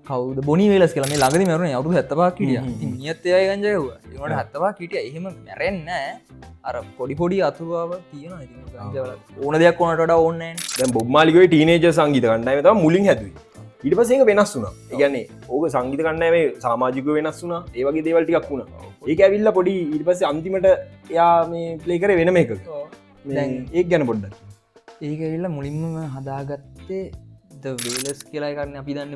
කවද බොනි වේලස් කියල මේ ළඟදි මරුණ අවුදු හැත්තපා කිටිය නියත්තයයි ගංජයව ඒට හත්තවා කිටිය එහෙම මැරෙන්න අර පොඩි පොඩි අතුවාව තියෙන ඕන දෙයක් ඕනට ඕන්න දැ බොබ්මාලිකයි ටීනේජ සංගීත කණ්ඩායම තම මුලින් හැදුව ඉට පසේක වෙනස් වුනා ඒගැන්නේ ඕක සංගීත කණ්ඩෑමේ සාමාජික වෙනස් වුනා ඒවගේ දේවල්ටික් වුණා ඒක ඇවිල්ල පොඩි ඉට පස්සේ අන්තිමට යා මේ ප්ලේකර වෙනම එක ඒ ගැන පොඩ්ඩ ඒක ඇවිල්ල මුලින්ම හදාගත්තේ වේලස් කියලා කරන්න අපි දන්න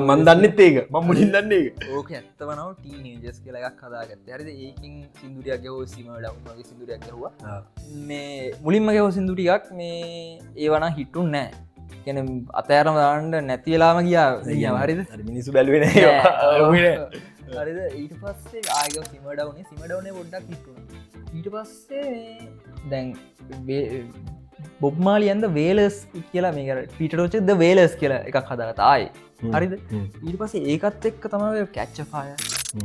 මන් දන්නෙත් ඒක ම මුලින් දන්නේ ඕක ඇත්තවනව ටීනේජස් කියලා එකක් හදාගත්ත හරිද ඒකින් සිදුරියක් ගව සිම ඩවගේ සිදුරයක් කරුවා මේ මුලින්ම ගව සිදුටියක් මේ ඒවන හිටුන් නෑ ගැන අතෑරම දාන්නට නැතිලාම ගියා හරිද මිනිසු බැලුවෙන හරිද ඊට පස්සේ ආයක සිමඩවනේ සිමඩවනේ පොඩ්ඩක් හිටුණ ඊට පස්සේ දැන් බොබ්මාලියන්ද වේලස් කියලා මේ පිටරෝචද වේලස් කියලා එකක් හදාගතයි හරිද ඊට පස්සේ ඒකත් එක්ක තමයි කැච්චෆය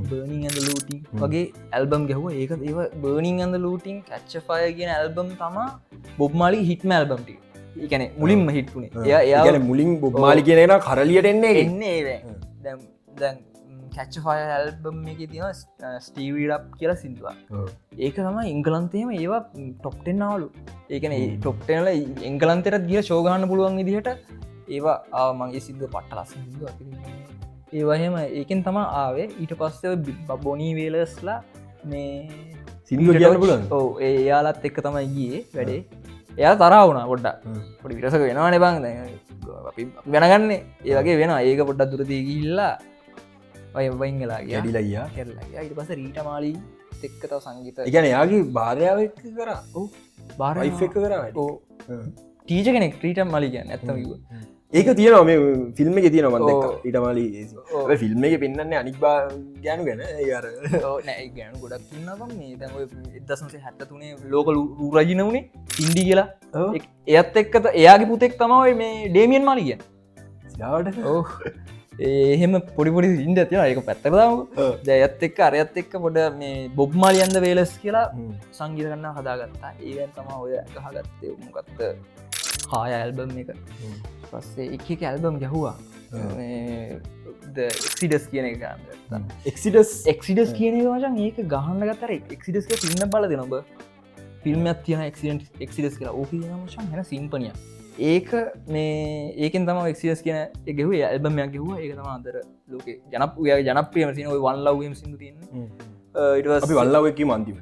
බර්නිින් ඇඳ ලූටිං වගේ ඇල්බම් ගැහුව ඒක ඒව බර්නිින් ඇඳ ලූටිං කැච්චෆය කියන ඇල්බම් තමා බොබ්මාලි හිටම ඇල්බම්ටි ඒකැන මුලින්ම හිට්ුණේ එයා මුලින් බොබ්මාලි කියනෙන කරලියට එන්නේ එන්නේ දැන් කැච්චෆය ඇල්බම් එක තින ස්ටීවීඩප් කියලා සිින්දුවා ඒක තම ඉංගලන්තයම ඒවා ටොප්ටෙන්නාවලු ඒකන ටොප්ටනල එංගලන්තෙරත් ගිය ශෝගහන්න පුළුවන් ඉදිහට ඒවා ආමගේ සිද්ධ පට්ට ලස් ඒවහෙම ඒකෙන් තම ආවේ ඊට පස්සව බොනී වේලස්ලා මේ සිින්දුව කියන්න පුලන් ඕ ඒයාලත් එක්ක තමයි ගියේ වැඩේ එයා තරාවුණ පොඩ්ඩ පොඩි විරසක වෙනවාන බං වෙනගන්න ඒවගේ වෙන ඒක පොඩ්ඩක් දුරදී ගිල්ලා වයිංගලාගේ ඩිලයියා කරලා ඉට පස රීට මාලී එක්කතව සංගීත එකන යාගේ භාරයාව කර බාරයි එක කර ටීජ කෙනෙක් ක්‍රීටම් මලි කියන්න ඇත්තම ඒක තියෙනවා මේ ෆිල්ම් එක තියෙන මන්ද ඉටමලි ෆිල්ම් එක පෙන්න්නන්නේ අනික්බා ගෑනු ගැන ඒර නෑ ගැනු ගොඩක් ඉන්නවා මේ දැ එදසන්සේ හැත්ත තුනේ ලෝක රජින වුණේ ඉන්ඩි කියලා එයත් එක්කත එයාගේ පුතෙක් තමයි මේ ඩේමියන් මලි කිය ඕ එහෙම පොඩිපොඩි ඉන්ඩ තින ඒක පැත්තකදාව දැයත් එක්ක අරයත් එක්ක පොඩ මේ බොබ්මාලියන්ද වේලස් කියලා සංගීත කන්න හදාගත්තා ඒවැන් තම ඔය ගහගත්තය මොකත්ත කාය ඇල්බම් එක පස්සේ එක ඇල්බම් ගැහවා එක්සිඩස් කියන එක එක්සිඩස් කියන වචන් ඒක ගහන්න ගතර එක්සිඩස් පින්න බල දෙනබ ෆිල්ම් තියන එක්සිඩස් කියලා ඕක මචන් හැන සිම්පනිය ඒක මේ ඒකෙන් තම එක්සිස් කියන එකෙව ඇල්බමයක් ගෙව්වා ඒක තම අදර ලෝක ජනප්‍රියම සින වන්ලවම් සිදු තියන්න අපි වල්ලාවක මන්තිම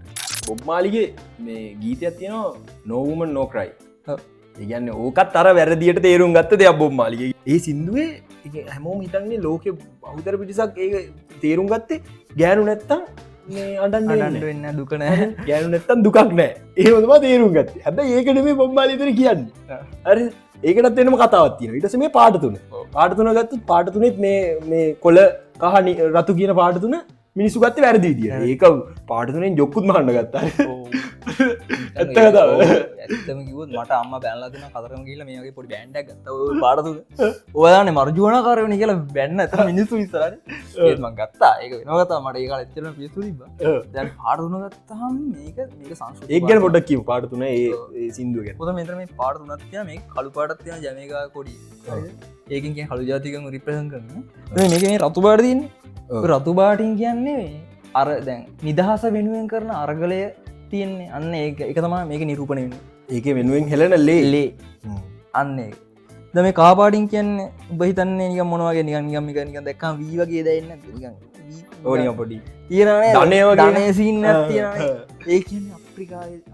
බොබ්මාලිගේ මේ ගීතයක් තියෙනවා නෝවමන් නෝකරයි ඒගන්න ඕකත් අර වැරදිට තේරුම් ගත්ත දෙයක් බොබ්මාලිගේ ඒ සිින්දුවේ හැමෝම හිතන්නේ ලෝක බෞතර පිටිසක් ඒ තේරුම් ගත්තේ ගෑනු නැත්තම් මේ අඩන්ඩ වෙන්න දුකන ගෑනු නැත්තන් දුකක් නෑ ඒමතුමා තේරුම් ගත්ත හැබ ඒකට මේ බොම්මාලිතර කියන්න හරි ඒකටත් එනම කතාවත්තින ඉටස මේ පාටතුන පාටතුන ගත්තු පාටතුනෙත් මේ කොල කහනි රතු කියන පාටතුන මිනිස්සු ගත්ත වැරදි දිය ඒක පාටතුනෙන් ජොක්කුත් මහන්න ගත්තා ඇත්ත කතාව ඇත්තම කිවත් මට අම්ම බැල්ලතින කතරම කියල මේගේ පොඩි බැන්ඩක් ගත්ත පාටතුන ඔයාන මර්ජුවන කරවන කියලා බැන්න ඇත මිනිස්සු විස්තරන ඒත්ම ගත්තා ඒක වෙනගතා මට ඒකාල එච්චන පිසු තිබ දැන් පාටතුන ගත්තහම් මේක සංස් ඒගැන පොඩක් කිව පාටතුන ඒ සිින්දුව පොද මෙතර මේ පාටතුනත්ය මේ කළු පාටත්යන ජමක කොඩි ඒකින් කළු ජාතිකම රිප්‍රසන් කරන මේක මේ රතු පාඩදන්න රතු බාටින් කියන්නේ අර දැන් නිදහස වෙනුවෙන් කරන අරගලය තියෙන්නේ අන්න ඒ එක තමා මේක නිරූපණය වෙන ඒක වෙනුවෙන් හෙලන ලේ අන්න ද මේ කාපාටින් කියන්න බහිතන්නේ නික මොනවගේ නිගමික නික දැක්කම් වී වගේ දන්න ඕනිය පොඩි තියෙනනේ ධනය වගේ. ධනය සීන් තියෙන ඒ කියන්නේ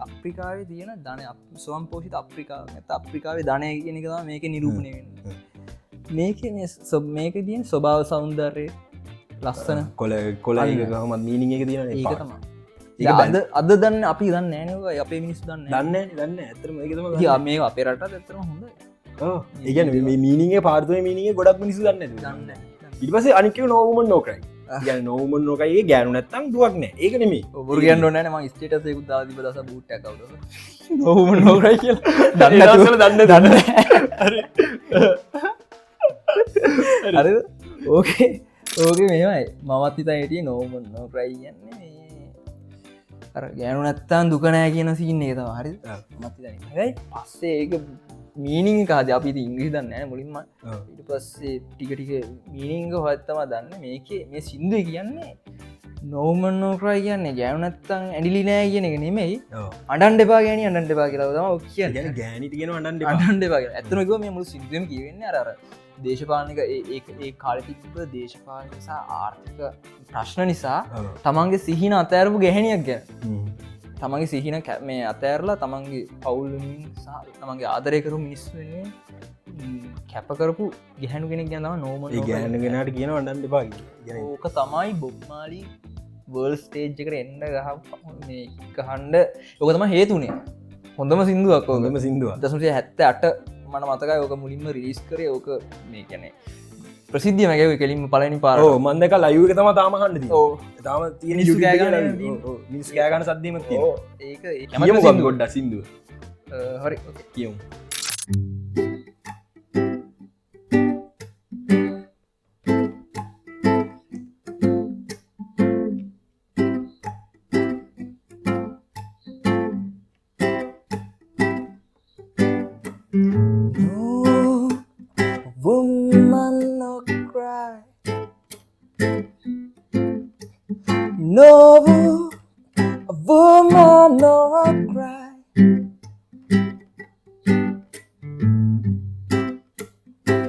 අප්‍රිකාවේ තියෙන ධනය ස්වම් පෝෂිත අප්‍රිකාව නැත්නම් අප්‍රිකාවේ ධනය කියන එක තමයි මේකේ නිරූපණය වෙන්නේ. මේක තියෙන ස්වභාව සෞන්දර්යය ලස්සන කොල ගහමත් මීනිං එක තියෙන ඒක තමයි. අද දන්න අපි දන්න නෑනව අපේ මිනිස් දන්න දන්න ඇතරම එක මේ අපේ රට ඇතරම හොඳ ඒගැන මීනිගේ පාර්තුව මීනිගේ ගොඩක් මිනිසු දන්න දන්න ඉටපස අනික නෝමන් නෝකයි ගැන නෝමන් නෝකයි ගෑනු නැත්තම් දුවක්න ඒක නෙමේ ඔබර ගන්න නෑන ම ස්ටේටසයකු දාදිබ දස බූට්ට කවද නොහමන් නෝකයි කිය දන්න දන්න හරි ඕකේ ඕක මේමයි මමත් හිතා හිටිය නෝමන් නෝකරයි කියන්නේ ගෑනු නැත්තන් දුකනෑ කියන සින්න එක තම හරි මති පස්සේ ඒක මීනිං කාද අපි ඉංග්‍රී දන්න මුලින්ම ඉට පස්සේ ටිකටික මීනිංග හොත්තම දන්න මේක මේ සිින්දුව කියන්නේ නෝමන් නෝකරයි කියන්නේ ගෑනු නැත්තං ඇඩිලි නෑ කියන එක නෙමෙයි අඩන් දෙපා ගැන අඩන් දෙපා කියලවම කිය ගෑනි ගෙන අඩන් අඩන් දෙපා ඇතනක මේ මුළු සිින්දුවම කියවෙන්න අර දේශපාලනික ඒ කාලතිබ දේශපාලන නිසා ආර්ථික ප්‍රශ්න නිසා තමන්ගේ සිහින අතෑරපු ගැහැනියක් ගැන තමන්ගේ සිහින මේ අතෑරලා තමන්ගේ පවුල්ලින් සහ තමන්ගේ ආදරයකරු මිනිස් වෙන්නේ කැපකරපු ගැහැනු කෙනෙක් ගැනම නෝම ගැන ගෙනට කියන අඩන් දෙපා ඕක තමයි බොබ්මාලි වර්ල් ස්ටේජ් එකට එන්න ගහ හන්ඩ ඕක තම හේතුනේ හොඳම සිින්දුවක් ඕගම සිින්දුව දසුසේ 78 මන මතකයි ඕක මුලින්ම රිලිස් කරේ ඕක මේ කැනෙ ප්‍රසිද්ධිය මැකව කෙලින්ම පලනි පාර මන්දක ලයුක තම තාමහන්ඩ තාම තියෙන මිස් ගෑගන සද්දීම ඒක ගොඩ්ඩ සිින්දුව හරි කියමු No, a woman, no cry.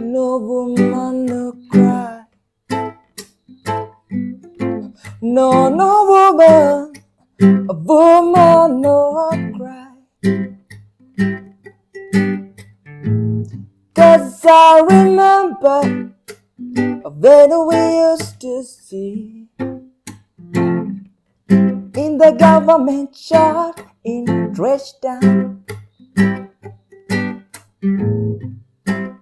No woman, no cry. No, no woman, a woman, no cry. 'Cause I remember when we used to see in the government shot in dress down.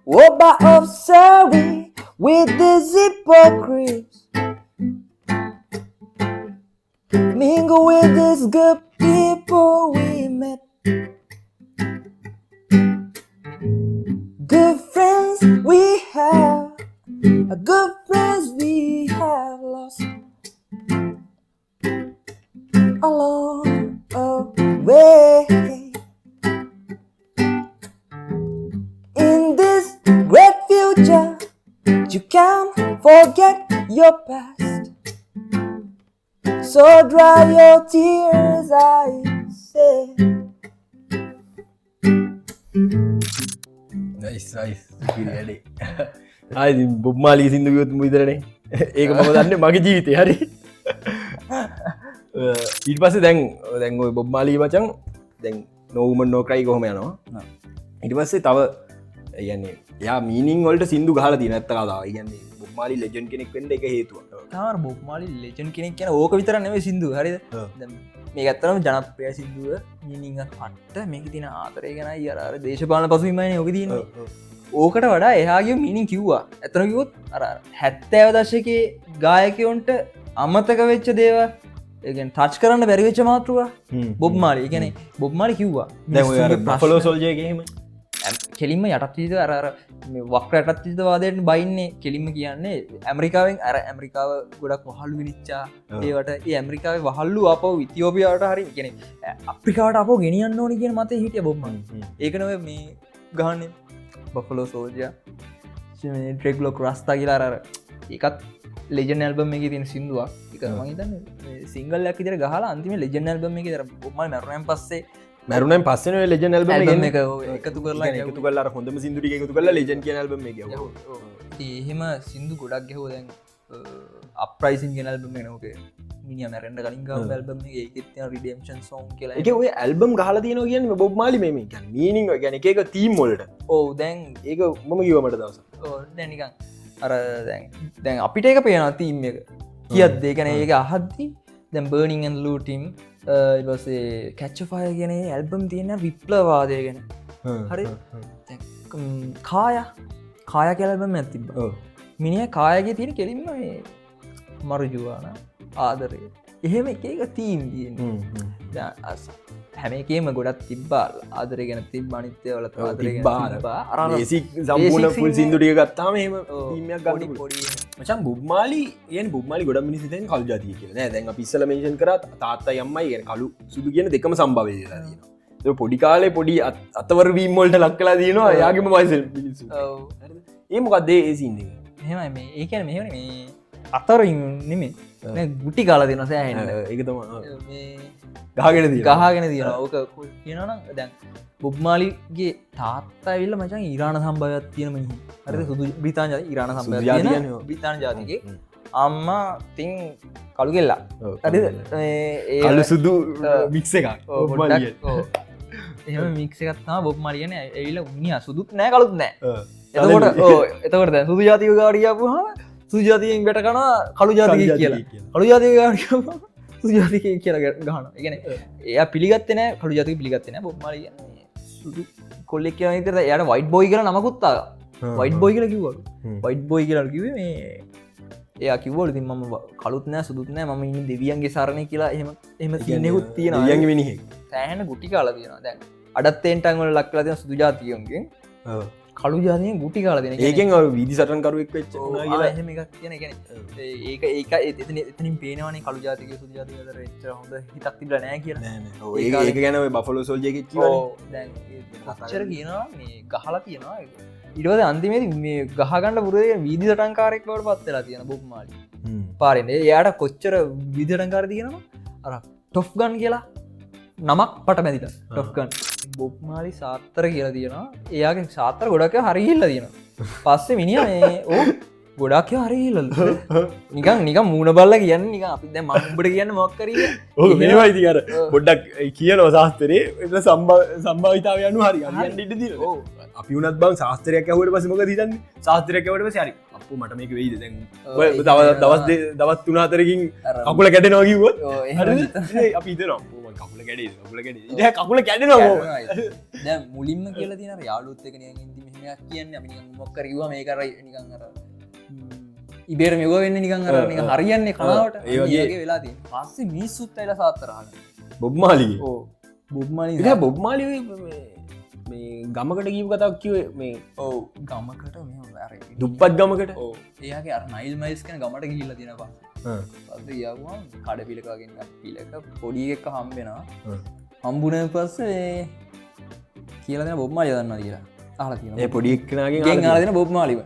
Oh, by observing with these hypocrites, mingle with these good people we met. Good friends we have, good friends we have lost along the way. In this great future, you can't forget your past. So dry your tears, I say. Nice, nice. ආයි බොබ්මාලී සිින්දු ගොත් මුවිදරනේ ඒක මම දන්න මගේ ජීවිතය හරි ඊට පස්සේ දැන් ඔය බොබ්මාලී මචන් දැන් නොවමන් නෝක්‍රයි කොහොම යනවා ඉට පස්සේ තව යන්නේ යා මීනිින් වලට සිින්දු ගහල ති නැත්තකාදා ඉගන්නේ බොබ්මාලි ලෙජන් කෙනෙක් වෙන්ඩ එක හේතුව තාර බොබ්මාලි ලෙජන් කෙනෙක් කියන ඕක විතර නෙවේ සිින්දු හරිද මේ ඇත්තරම ජනප්‍රය සිින්දුව මීනිංග පට්ට මේක තින ආතරය ගැන අර දේශපාලන පසුවිමයින යෝක තියන ඕකට වඩා එයාගේ මිනිින් කිව්වා ඇතනකිවොත් අර 70 දශකයේ ගායකයොන්ට අමතක වෙච්ච දේව ඒගෙන් ටච් කරන්න බැරිවෙච්ච මාතෘවා බොබ්මාලි ගැන බොබ්මාලි කිව්වා පලෝ සොල්ජයගේම කෙලින්ම යටත්ීද අර වක්ර යටත්ීත වාදයට බයින්නේ කෙලින්ම කියන්නේ ඇමරිකාවෙන් අර ඇමරිකාව ගොඩක් වහල්ලු විනිච්චා ඒවට ඒ ඇමරිකාව වහල්ලු අප විතියෝපියාවට හරි කෙනෙ අප්‍රිකාවට අප ගෙනියන්න ඕනි කියෙන මත හිටිය බොම්ම ඒකනව මේ ගහන්න බෆලෝ සෝජය ටෙක්ලොක් රස්ථා කියලා අර ඒකත් ලෙජන් ඇල්බම් එක තින සිින්දුවක් එක මහිතන්න සිංගල් ඇකිතර ගහලා අන්තිම ලෙජන් ඇල්බම් එක තර බොම මැරුණයන් පස්සේ මැරුණෙන් පස්සන ලෙජන් ඇල්බම එක එකතු කරලා එකතු කල්ලා හොඳම සිදුරිය එකතු කල ලෙජන් කිය ඇල්බම එක එහෙම සිින්දු ගොඩක් ගැහෝ දැන් අප්‍රයිසින් ගෙන ඇල්බම් නෝක මිනිිය මැරෙන්ට කලින් ඇල්බම් ඒත් රිඩම්ෂන් සෝන් කියලා එක ඔය ඇල්බම් ගහල තියන කියන්න බොබ් මාලි මේ මීනිින් ගැන එක තීම් මොලට ඕ දැන් ඒක මම කිවමට දවස දැනිකන් අර දැන් අපිට එක පේන තීම් එක කියත් දෙකන ඒක අහද්දි දැම් බර්නිින් ලූටම් සේ කැච්චෆය ගෙන ඇල්බම් තියෙන විප්ලවාදය ගැන හරි කාය කැලබම ඇතිබ මිනිිය කායගේ තියෙන කෙලින්ම මරජුවාන ආදරය එහෙම එක තීම් හැම එකේම ගොඩත් තිබ්බාල් ආදරය ගැන තිබ අනිත්‍යවල සම්පූර්ණ පුල් සිින්දුටිය ගත්තාම එම ීමයක් ගඩි පොඩි මචන් බුබ්මාලි ඒ බුබ්මාලි ගොඩ මිනිසිතෙන් කල් ජාතිය කිය දැන් පිස්සල මේෂන් කර තාත්තා යම්මයි ගෙන කලු සුදු කියන දෙකම සම්භවය ද පොඩි කාලේ පොඩි අතවර වීම්මොල්ට ලක්කලා දයනවා යාගේම වයිසල් පිසු ඒමකක්දේ ඒසින්ද එහෙම මේ ඒකන මෙහන මේ අතරින් නෙමේ ගුටි කාල දෙන සෑහන්න එකතම ගහගෙන ගහගෙන තියෙන ඕක කියනන දැන් බුබ්මාලිගේ තාත්තඇවිල්ල මචන් ඉරාණ සම්භයත් තියෙන මහි හරි සුදු බ්‍රිතාන් ඉරාණ සම්භය බ්‍රිතාන ජාතික අම්මා තින් කළු කෙල්ලා අලු සුදු මික්ස එකක් එහම මික්සකත්තා බොබ් මලියන ඇවිල්ල උනිිය සුදුත් නෑ කළුත් නෑ එතකොට දැ සුදු ජාතික ගාඩියපු හම සුජාතියෙන් වැට කන කළු ජාතික කියලා කළු ජාතික ගාඩිය සුජාතික කියලා ගහන එකන එය පිළිගත්තන කළු ජාතික පිළිගත්තන බොම්මලිය සුදු කොල්ලෙක් කියන තර යට වයිට් බොයි කියල නමකුත්තා වයිට් බොයි කියල කිව්වලු වයිට් බොයි කියල කිවේ මේ එය කිවල ති ම කළුත්නෑ සුදුත්නෑ ම ඉන්න දෙවියන්ගේ සරණය කියලා එම සිනෙකුත් තියෙන යගේ මිනිහ සෑහන ගුටි කාල තියෙන දැන් අඩත්තේන්ටන්වල ලක්ලා තින සුදු ජාතියන්ගේ කළු ජාතිය ගුටි කාල දෙන ඒකෙන් විදි සටන්කරුවෙක් වෙච්ච එහෙම එකක් කියන ඒක එතනින් පේනවනේ කළු ජාතික සුදු ජාතිකතර එච්ච හොඳ හිතක් තිබල නෑ කියලා ඒක ගැන බෆලෝ සෝල්ජයක චර කියනවා මේ ගහලා තියෙනවා ඉටවද අන්තිමේති මේ ගහගන්න පුරේ වීදි සටන්කාරෙක් වට පත්වෙලා තියෙන බොබ්මාලි පාරෙන්ේ යායට කොච්චර විදිටන්කාර තියෙනවා අර ටොෆ් ගන් කියලා නමක් පට මැදිට ටොෆ්ගන් බොබ්මාලි සාත්තර කියලා තියෙනවා එයාගේ සාත්තර ගොඩක් හරිහිල්ල තියෙන පස්සේ මිනිිය ඕ ගොඩක් හරිහිල්ල නික මූුණ බල්ල කියන්න නික අපි දැ මම්බට කියන්න මොක්කරීය මේවායිති කර පොඩ්ඩක් කියනව සාස්තරේ සම්භාවිතාව යනු හරි අපි වනත් බං ශාස්ත්‍රයක් ඇවට පසමක දීතන්න ශාස්ත්‍රයක්වට සරි අප මට මේක වෙයිද දැන් දවස් තුනාතරකින් කකුල කැට නොකිවොත් අපි නවා කකුල කැඩේ කකුල කැඩේ කකුල කැඩෙනවා දැ මුලින්ම කියල තින යාලුත්තක මෙහමයක් කියන්න අපි මොක්කරව මේ කරයි නිකංර ඉබේර මෙව වෙන්න නිකං හරියන්නේ කලාවට ඒගේ වෙලා ති පස්සේ මිස්සුත් අයිල සාත්තරහන බොබ්මාලි බොබ්මාලි බොබ්මාලි මේ ගමකට ගීව කතාක් කිවේ මේ ඕ ගමකට දුප්පත් ගමකට ඒගේ අර නයිල් මයිස් කන ගමට ගිල්ල තිනවා පද යවා කඩ පිලකාගෙන් පිලක පොඩි එක හම්බෙනවා හම්බුන පස්සේ කියලන බොබ්මාලි දන්න කියලා අහල තින පොඩික්නගේ ආලදින බොබ්මාලිව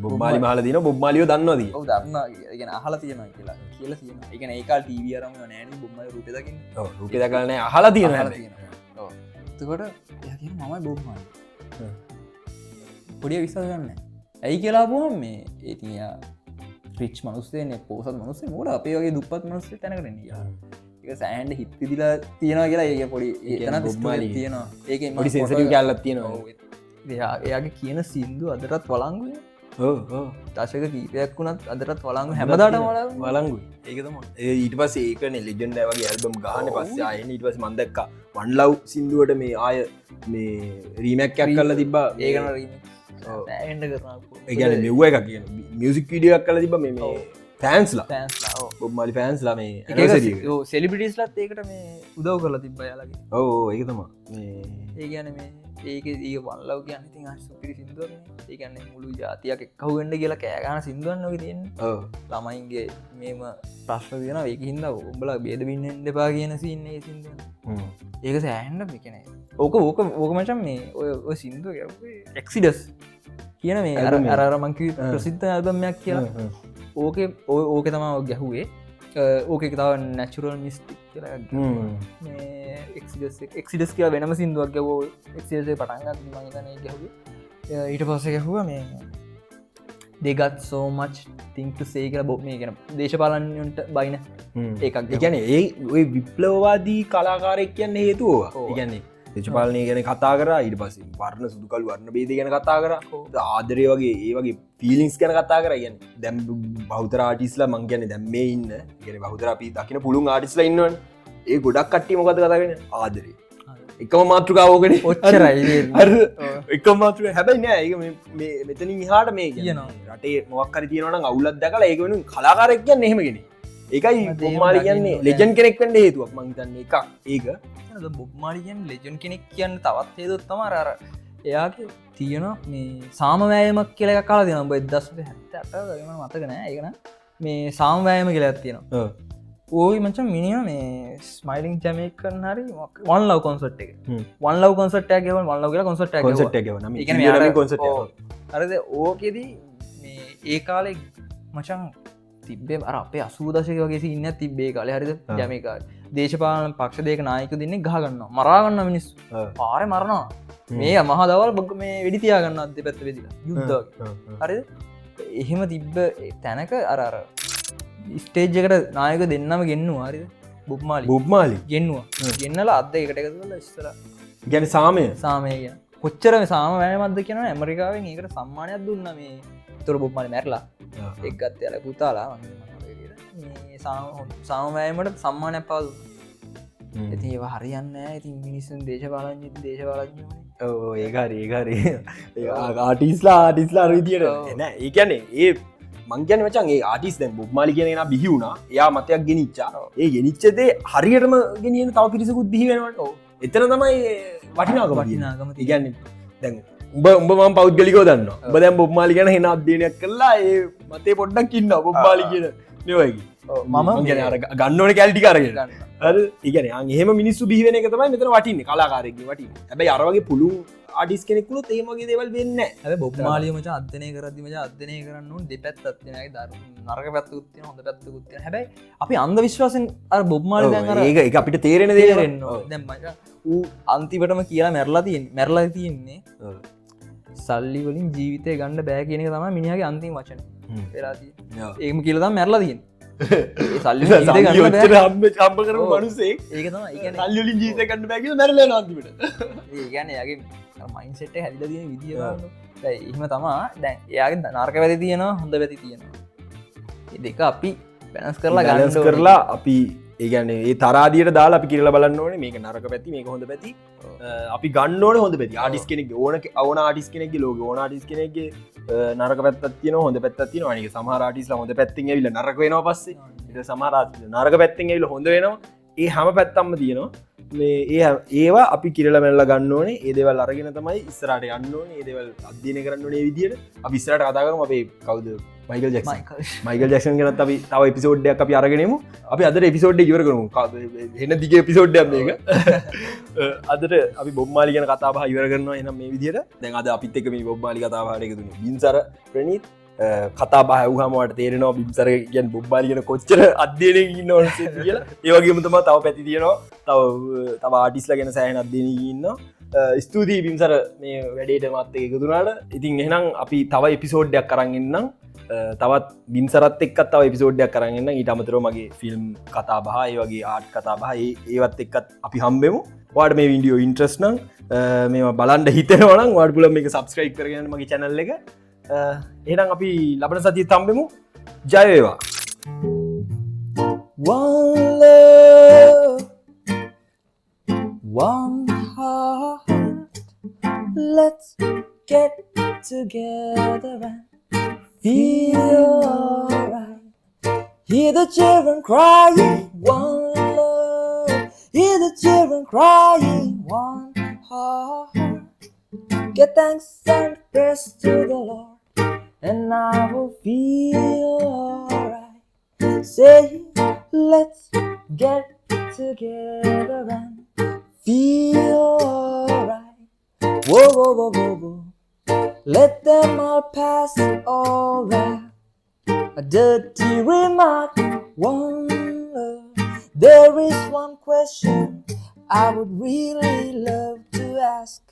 බොබ්මාලි මහල දින බොබ්මාලියෝ දන්නවද දන්න ගෙන අහල තියෙන කියලා කියල තියෙන එක ඒකල් ටීවියරම නෑන බොම්ම රුපදකින් රුපෙද කරන අහලා තියෙන තකොට යකින් මමයි බොබ්මාලි පොඩිය විසාගන්න ඇයි කියලා බොහම මේ ඒතිය ්‍රිච් මනුස්සේන පෝසත් මනුස්සේ මෝඩ අපේ වගේ දුපත් මනුස්සේ තැනකරන එක සෑන්ඩ හිත් විදිලා තියෙනවා කියලා ඒ පොඩි ඒතන බොබ්මාලි තියෙනවා ඒක මඩි සෙන්සරි කැල්ලත් තියෙනවා එයාගේ කියන සින්දු අදරත් වලංගුව දශක කීපයක් වුණත් අදරත් වලංගු හැමදාට වලංගු ඒකතම ඊට පස් ඒකන ලිජෙන්ඩ වගේ ඇල්බම් ගාන පස්සේ අයන ඉට පස් මන්දක්ක වන්ලව් සිින්දුවට මේ ආය මේ රීමැක්කයක් කල්ල තිබා ඒකන ඒගන මෙව්ව එක කියන මියසික් විඩියක් කල තිබ මේ ෆෑන්ස්ලා බොබ්මලි ෆෑන්ස්ලා මේ සෙලිබිටිස්ලත් ඒකට මේ උදව් කරලා තිබ්බ යාලගේ ඕ ඒක තම ඒ ගැන මේ ඒක ඒ වල්ලව කියන්න ති සුපිරි සිින්දුවන ඒකන්න මුළු ජාතියක් එක්කවුවෙන්ඩ කියලා කෑගන සිින්දුවන්න නොක තියෙන් ළමයින්ගේ මේම ප්‍රශ්න තියන ඒක හිද ඔබල බේද බින්න දෙපා කියන සින්නේ සිින්දුව ඒක සෑහන්ඩ එකන ඕක ඕකමචන් මේ ඔය සිින්දුව එක්සිඩස් කියන මේ අරමංකි ප්‍රසිද්ධ අල්බමයක් කියලා ඕක තමා ගැහුවේ ඕක තව නැචුරල් මිස්ටික් කියලා එක්සිඩස් කියලා වෙනම සිින්දුවක් ගැවෝ එක්සේ පටන්ගත් මගතනය ගැහුව ඊට පස්ස ගැහුව මේ they got so much thing to say කියලා බො මේ කියන දේශපාලනයන්ට බයින ඒකක් ගැන ඒ ඔය විප්ලවවාදී කලාකාරයක් කියන්න හේතුවා ඉගැන්නේ දේශපාලනය ගැන කතා කර ඉට පස වර්ණ සුදුකල් වර්ණ බේද ගැන කතා කර ආදරය වගේ ඒ වගේ පිලිස් ගැන කතා කර ගැන දැම් බෞතර ආටිස්ලා මං ගැන දැම් මේ ඉන්න ගැන බෞතර අපි දකින පුළුන් ආටිස්ලා ඉන්නවන් ඒ ගොඩක් කට්ටි මොකද කතාගෙන ආදරේ එකම මාතෘකාවෝගෙන ඔච්චරයි එක මාතෘ හැබැයි නෑ ඒ මෙතනින් හාට මේ කියන රටේ මොක්කර තියෙනවන අවුලත් දැකලා ඒක වෙන කලාකාරක් කියන්න එහෙමගෙන ඒකයි බොම්මාලි කියන්නේ ලෙජන් කෙනෙක් වන්න හේතුවක් මංතන්නේ එකක් ඒක බොබ්මාලිගෙන් ලෙජන් කෙනෙක් කියන්න තවත් හේතුත් තමර අර එයාගේ තියෙන මේ සාමවෑයමක් කියල කාලා දෙන බෙදස් හැට මතකන ඒකන මේ සාමවෑයම කියලත් තියෙනවා ඕයි මච මිනිිය මේ ස්මයිලිං ජමයකන් හරි වන් ලව කොන්සට් එක වන් ලව කොන්සට් ගේ වන් ලව කියලා කොන්සට් කොන්සට් අරද ඕකෙදී මේ ඒ කාලෙ මචන් තිබේ අර අපේ අසූදශක වගේ ඉන්න තිබේ කාලය හරිද ජමේකා දේශපාලන පක්ෂ දෙක නායක දෙන්නේ ගහගන්න මරාගන්න මිනිස් පාර මරණවා මේ මහ දවල් බොග මේ වෙඩි තියාගන්න අද පැත්ත වෙදිලා යුද්ධ හරි එහෙම තිබ්බ තැනක අරර ස්ටේජ්ජකට නායක දෙන්නම ගෙන්නවා හරිද බුබ්මාලි ගෙන්නවා ගෙන්නල අද එකට එකතුල ස්තර ගැන සාමය සාමය කිය කොච්චර සාම වැෑමත්ද කියන ඇමරිකාවෙන් ඒකට සම්මානයක් දුන්න මේ තුර බුබ්මාලි මැරලා එක්ගත් යල පුතාලා සාමවෑමට සම්මානයක් පාදු ඇති ඒවා හරියන්න ඉතින් මිනිස්සුන් දේශපාලඥ දේශපාලඥ ඒකාරේ ආටිස්ලා අරවිදියට එන ඒකැනේ ඒ මංගන වචන්ගේ ආටිස් දැන් බුබ්මාලි කියන බිහිවුණා එයා මතයක් ගෙනනිච්චා ඒ ගෙනනිච්චදේ හරියටම ගෙනියන තව පිරිසකුත් බිහිවෙනට එතන තමයි වටිනාක වටිනාගම ඉගැන්න දැන් උඹ මම පෞද්ගලිකෝ දන්න ඔබ දැම් බොබ්මාලි ගැන හෙන අධ්‍යයනයක් කරලා ඒ මතේ පොඩ්ඩක් ඉන්න බොබ්බාලි කියන මෙවයි මම ගැන ගන්නවන කැල්ටි කරගෙන ඉගන එහෙම මිනිස්සු බිහිවෙන එක තමයි මෙතන වටින්න කලාකාරයගේ වටින් හැබයි අරවගේ පුළු ආඩිස් කෙනෙකුළු ඒමගේ දෙවල් වෙන්න ඇ බොබ්මාලියමච අධ්‍යනය කරදදිම අධ්‍යනය කරන්න දෙපැත් අත්තිනයි ද නරක පැත්තුත්තිය හොඳ පැත්තුත්තිය හැබයි අපි අන්ද විශ්වාසෙන් අ බොබ්මාලි දැන් ඒක අපිට තේරෙන දේරෙන්න දැම්මච ඌ අන්තිපටම කියලා මැරලා තියෙන් මැරලා තියෙන්නේ සල්ලි වලින් ජීවිතය ගණඩ බෑ කියන තම මිනිහගේ අන්තිම වචන පෙරාදී ඒම කියලදම් මැරලා තියෙන් සල්ලි චම්ප කර මනුසේ ඒක තම සල්ලිලින් ජීත කන්න බැග මැරල නතිට ඒගැන යාගේ මයින්සෙට් හැල්ල තියෙන විදිිය එහෙම තමා දැන් එයාගේ නර්ක වැති තියෙනවා හොඳ වැති තියෙනවා දෙක අපි පැනස් කරලා ගලස් කරලා අපි ඒගැන ඒ තරාදියට දාලා අපි කියල බලන්න ඕනේ මේක නරක පැති මේක හොඳ පැති අපි ගන්නෝන හොඳ පැති ආඩිස් කෙනෙක් ඕන අවන ආටිස් කෙනෙක් ලෝක ඕන ආටිස් කෙනෙක්ගේ නරක පැත්තින හොඳ පැත්තින අනික සමහරටිස් හොඳ පැත්තිෙ විල නරක වෙනවා පස්සේ සමහරත් නරක පැත්තිෙ විල හොඳ වෙනවා ඒ හම පැත්තම්ම තියෙනවා මේ ඒවා අපි කිරල මැල්ල ගන්න ඕනේ ඒදවල් අරගෙන තමයි ඉස්සරට යන්න ඕනේ ඒදවල් අධ්‍යයන කරන්න ඕනේ විදියට අපි ඉස්සරට කතාකරම අපේ කවුද මයිකල් ජැක් මයිකල් ජැක්ෂන් ගැනත් අපි තව එපිසෝඩ්ඩයක් අපි අරගෙනමු අපි අදර එපිසෝඩ් ඉවර කරමු එන්න දිග එපිසෝඩ්ඩ මේක අදට අපි බොම්මාලි ගැන කතාබහ ඉවර කරනවා එනම් මේ විදියට දැන් අද අපිත් එක මේ බොබ්මාලි කතාවාරයකතුන බින්සර ප්‍රනීත් කතා බහවහමට තේරෙනවා බිම්සර ගැන් බොබ්බාලිගෙන කොච්චර අධ්‍යයනය ඉන්න ඕන කියලා ඒවගේමතම තව පැති තියෙනවා තව ආටිස්ල ගැන සෑහන අධ්‍යයනය ඉන්න ස්තුතියි බිම්සර මේ වැඩේට මත්ත එකතුනාට ඉතින් එහෙනම් අපි තව එපිසෝඩ්ඩයක් කරන්ගන්නම් තවත් බිම්සරත් එක්කත් තව එපිසෝඩ්ඩයක් කරන්න ඊට අමතර මගේ ෆිල්ම් කතා බහ ඒ වගේ ආට් කතා බහ ඒවත් එක්කත් අපි හම්බෙමු වාඩ මේ විඩියෝ ඉන්ට්‍රස්නම් මේ බලන්ඩ හිතනවනම් වාඩ පුල මේ සබස්ක්‍රයිබ් කරගන්න මගේ චැනල්ල එක එහෙනම් අපි ලබන සතිය තම්බෙමු ජයවේවා One love, one heart, let's get together and feel alright. Hear the children crying, one love. Hear the children crying, one heart. Give thanks and praise to the Lord, and I will feel alright. Say, let's get together and feel alright. Whoa, whoa, whoa, whoa, whoa. Let them all pass over. A dirty remark, one love. There is one question I would really love to ask.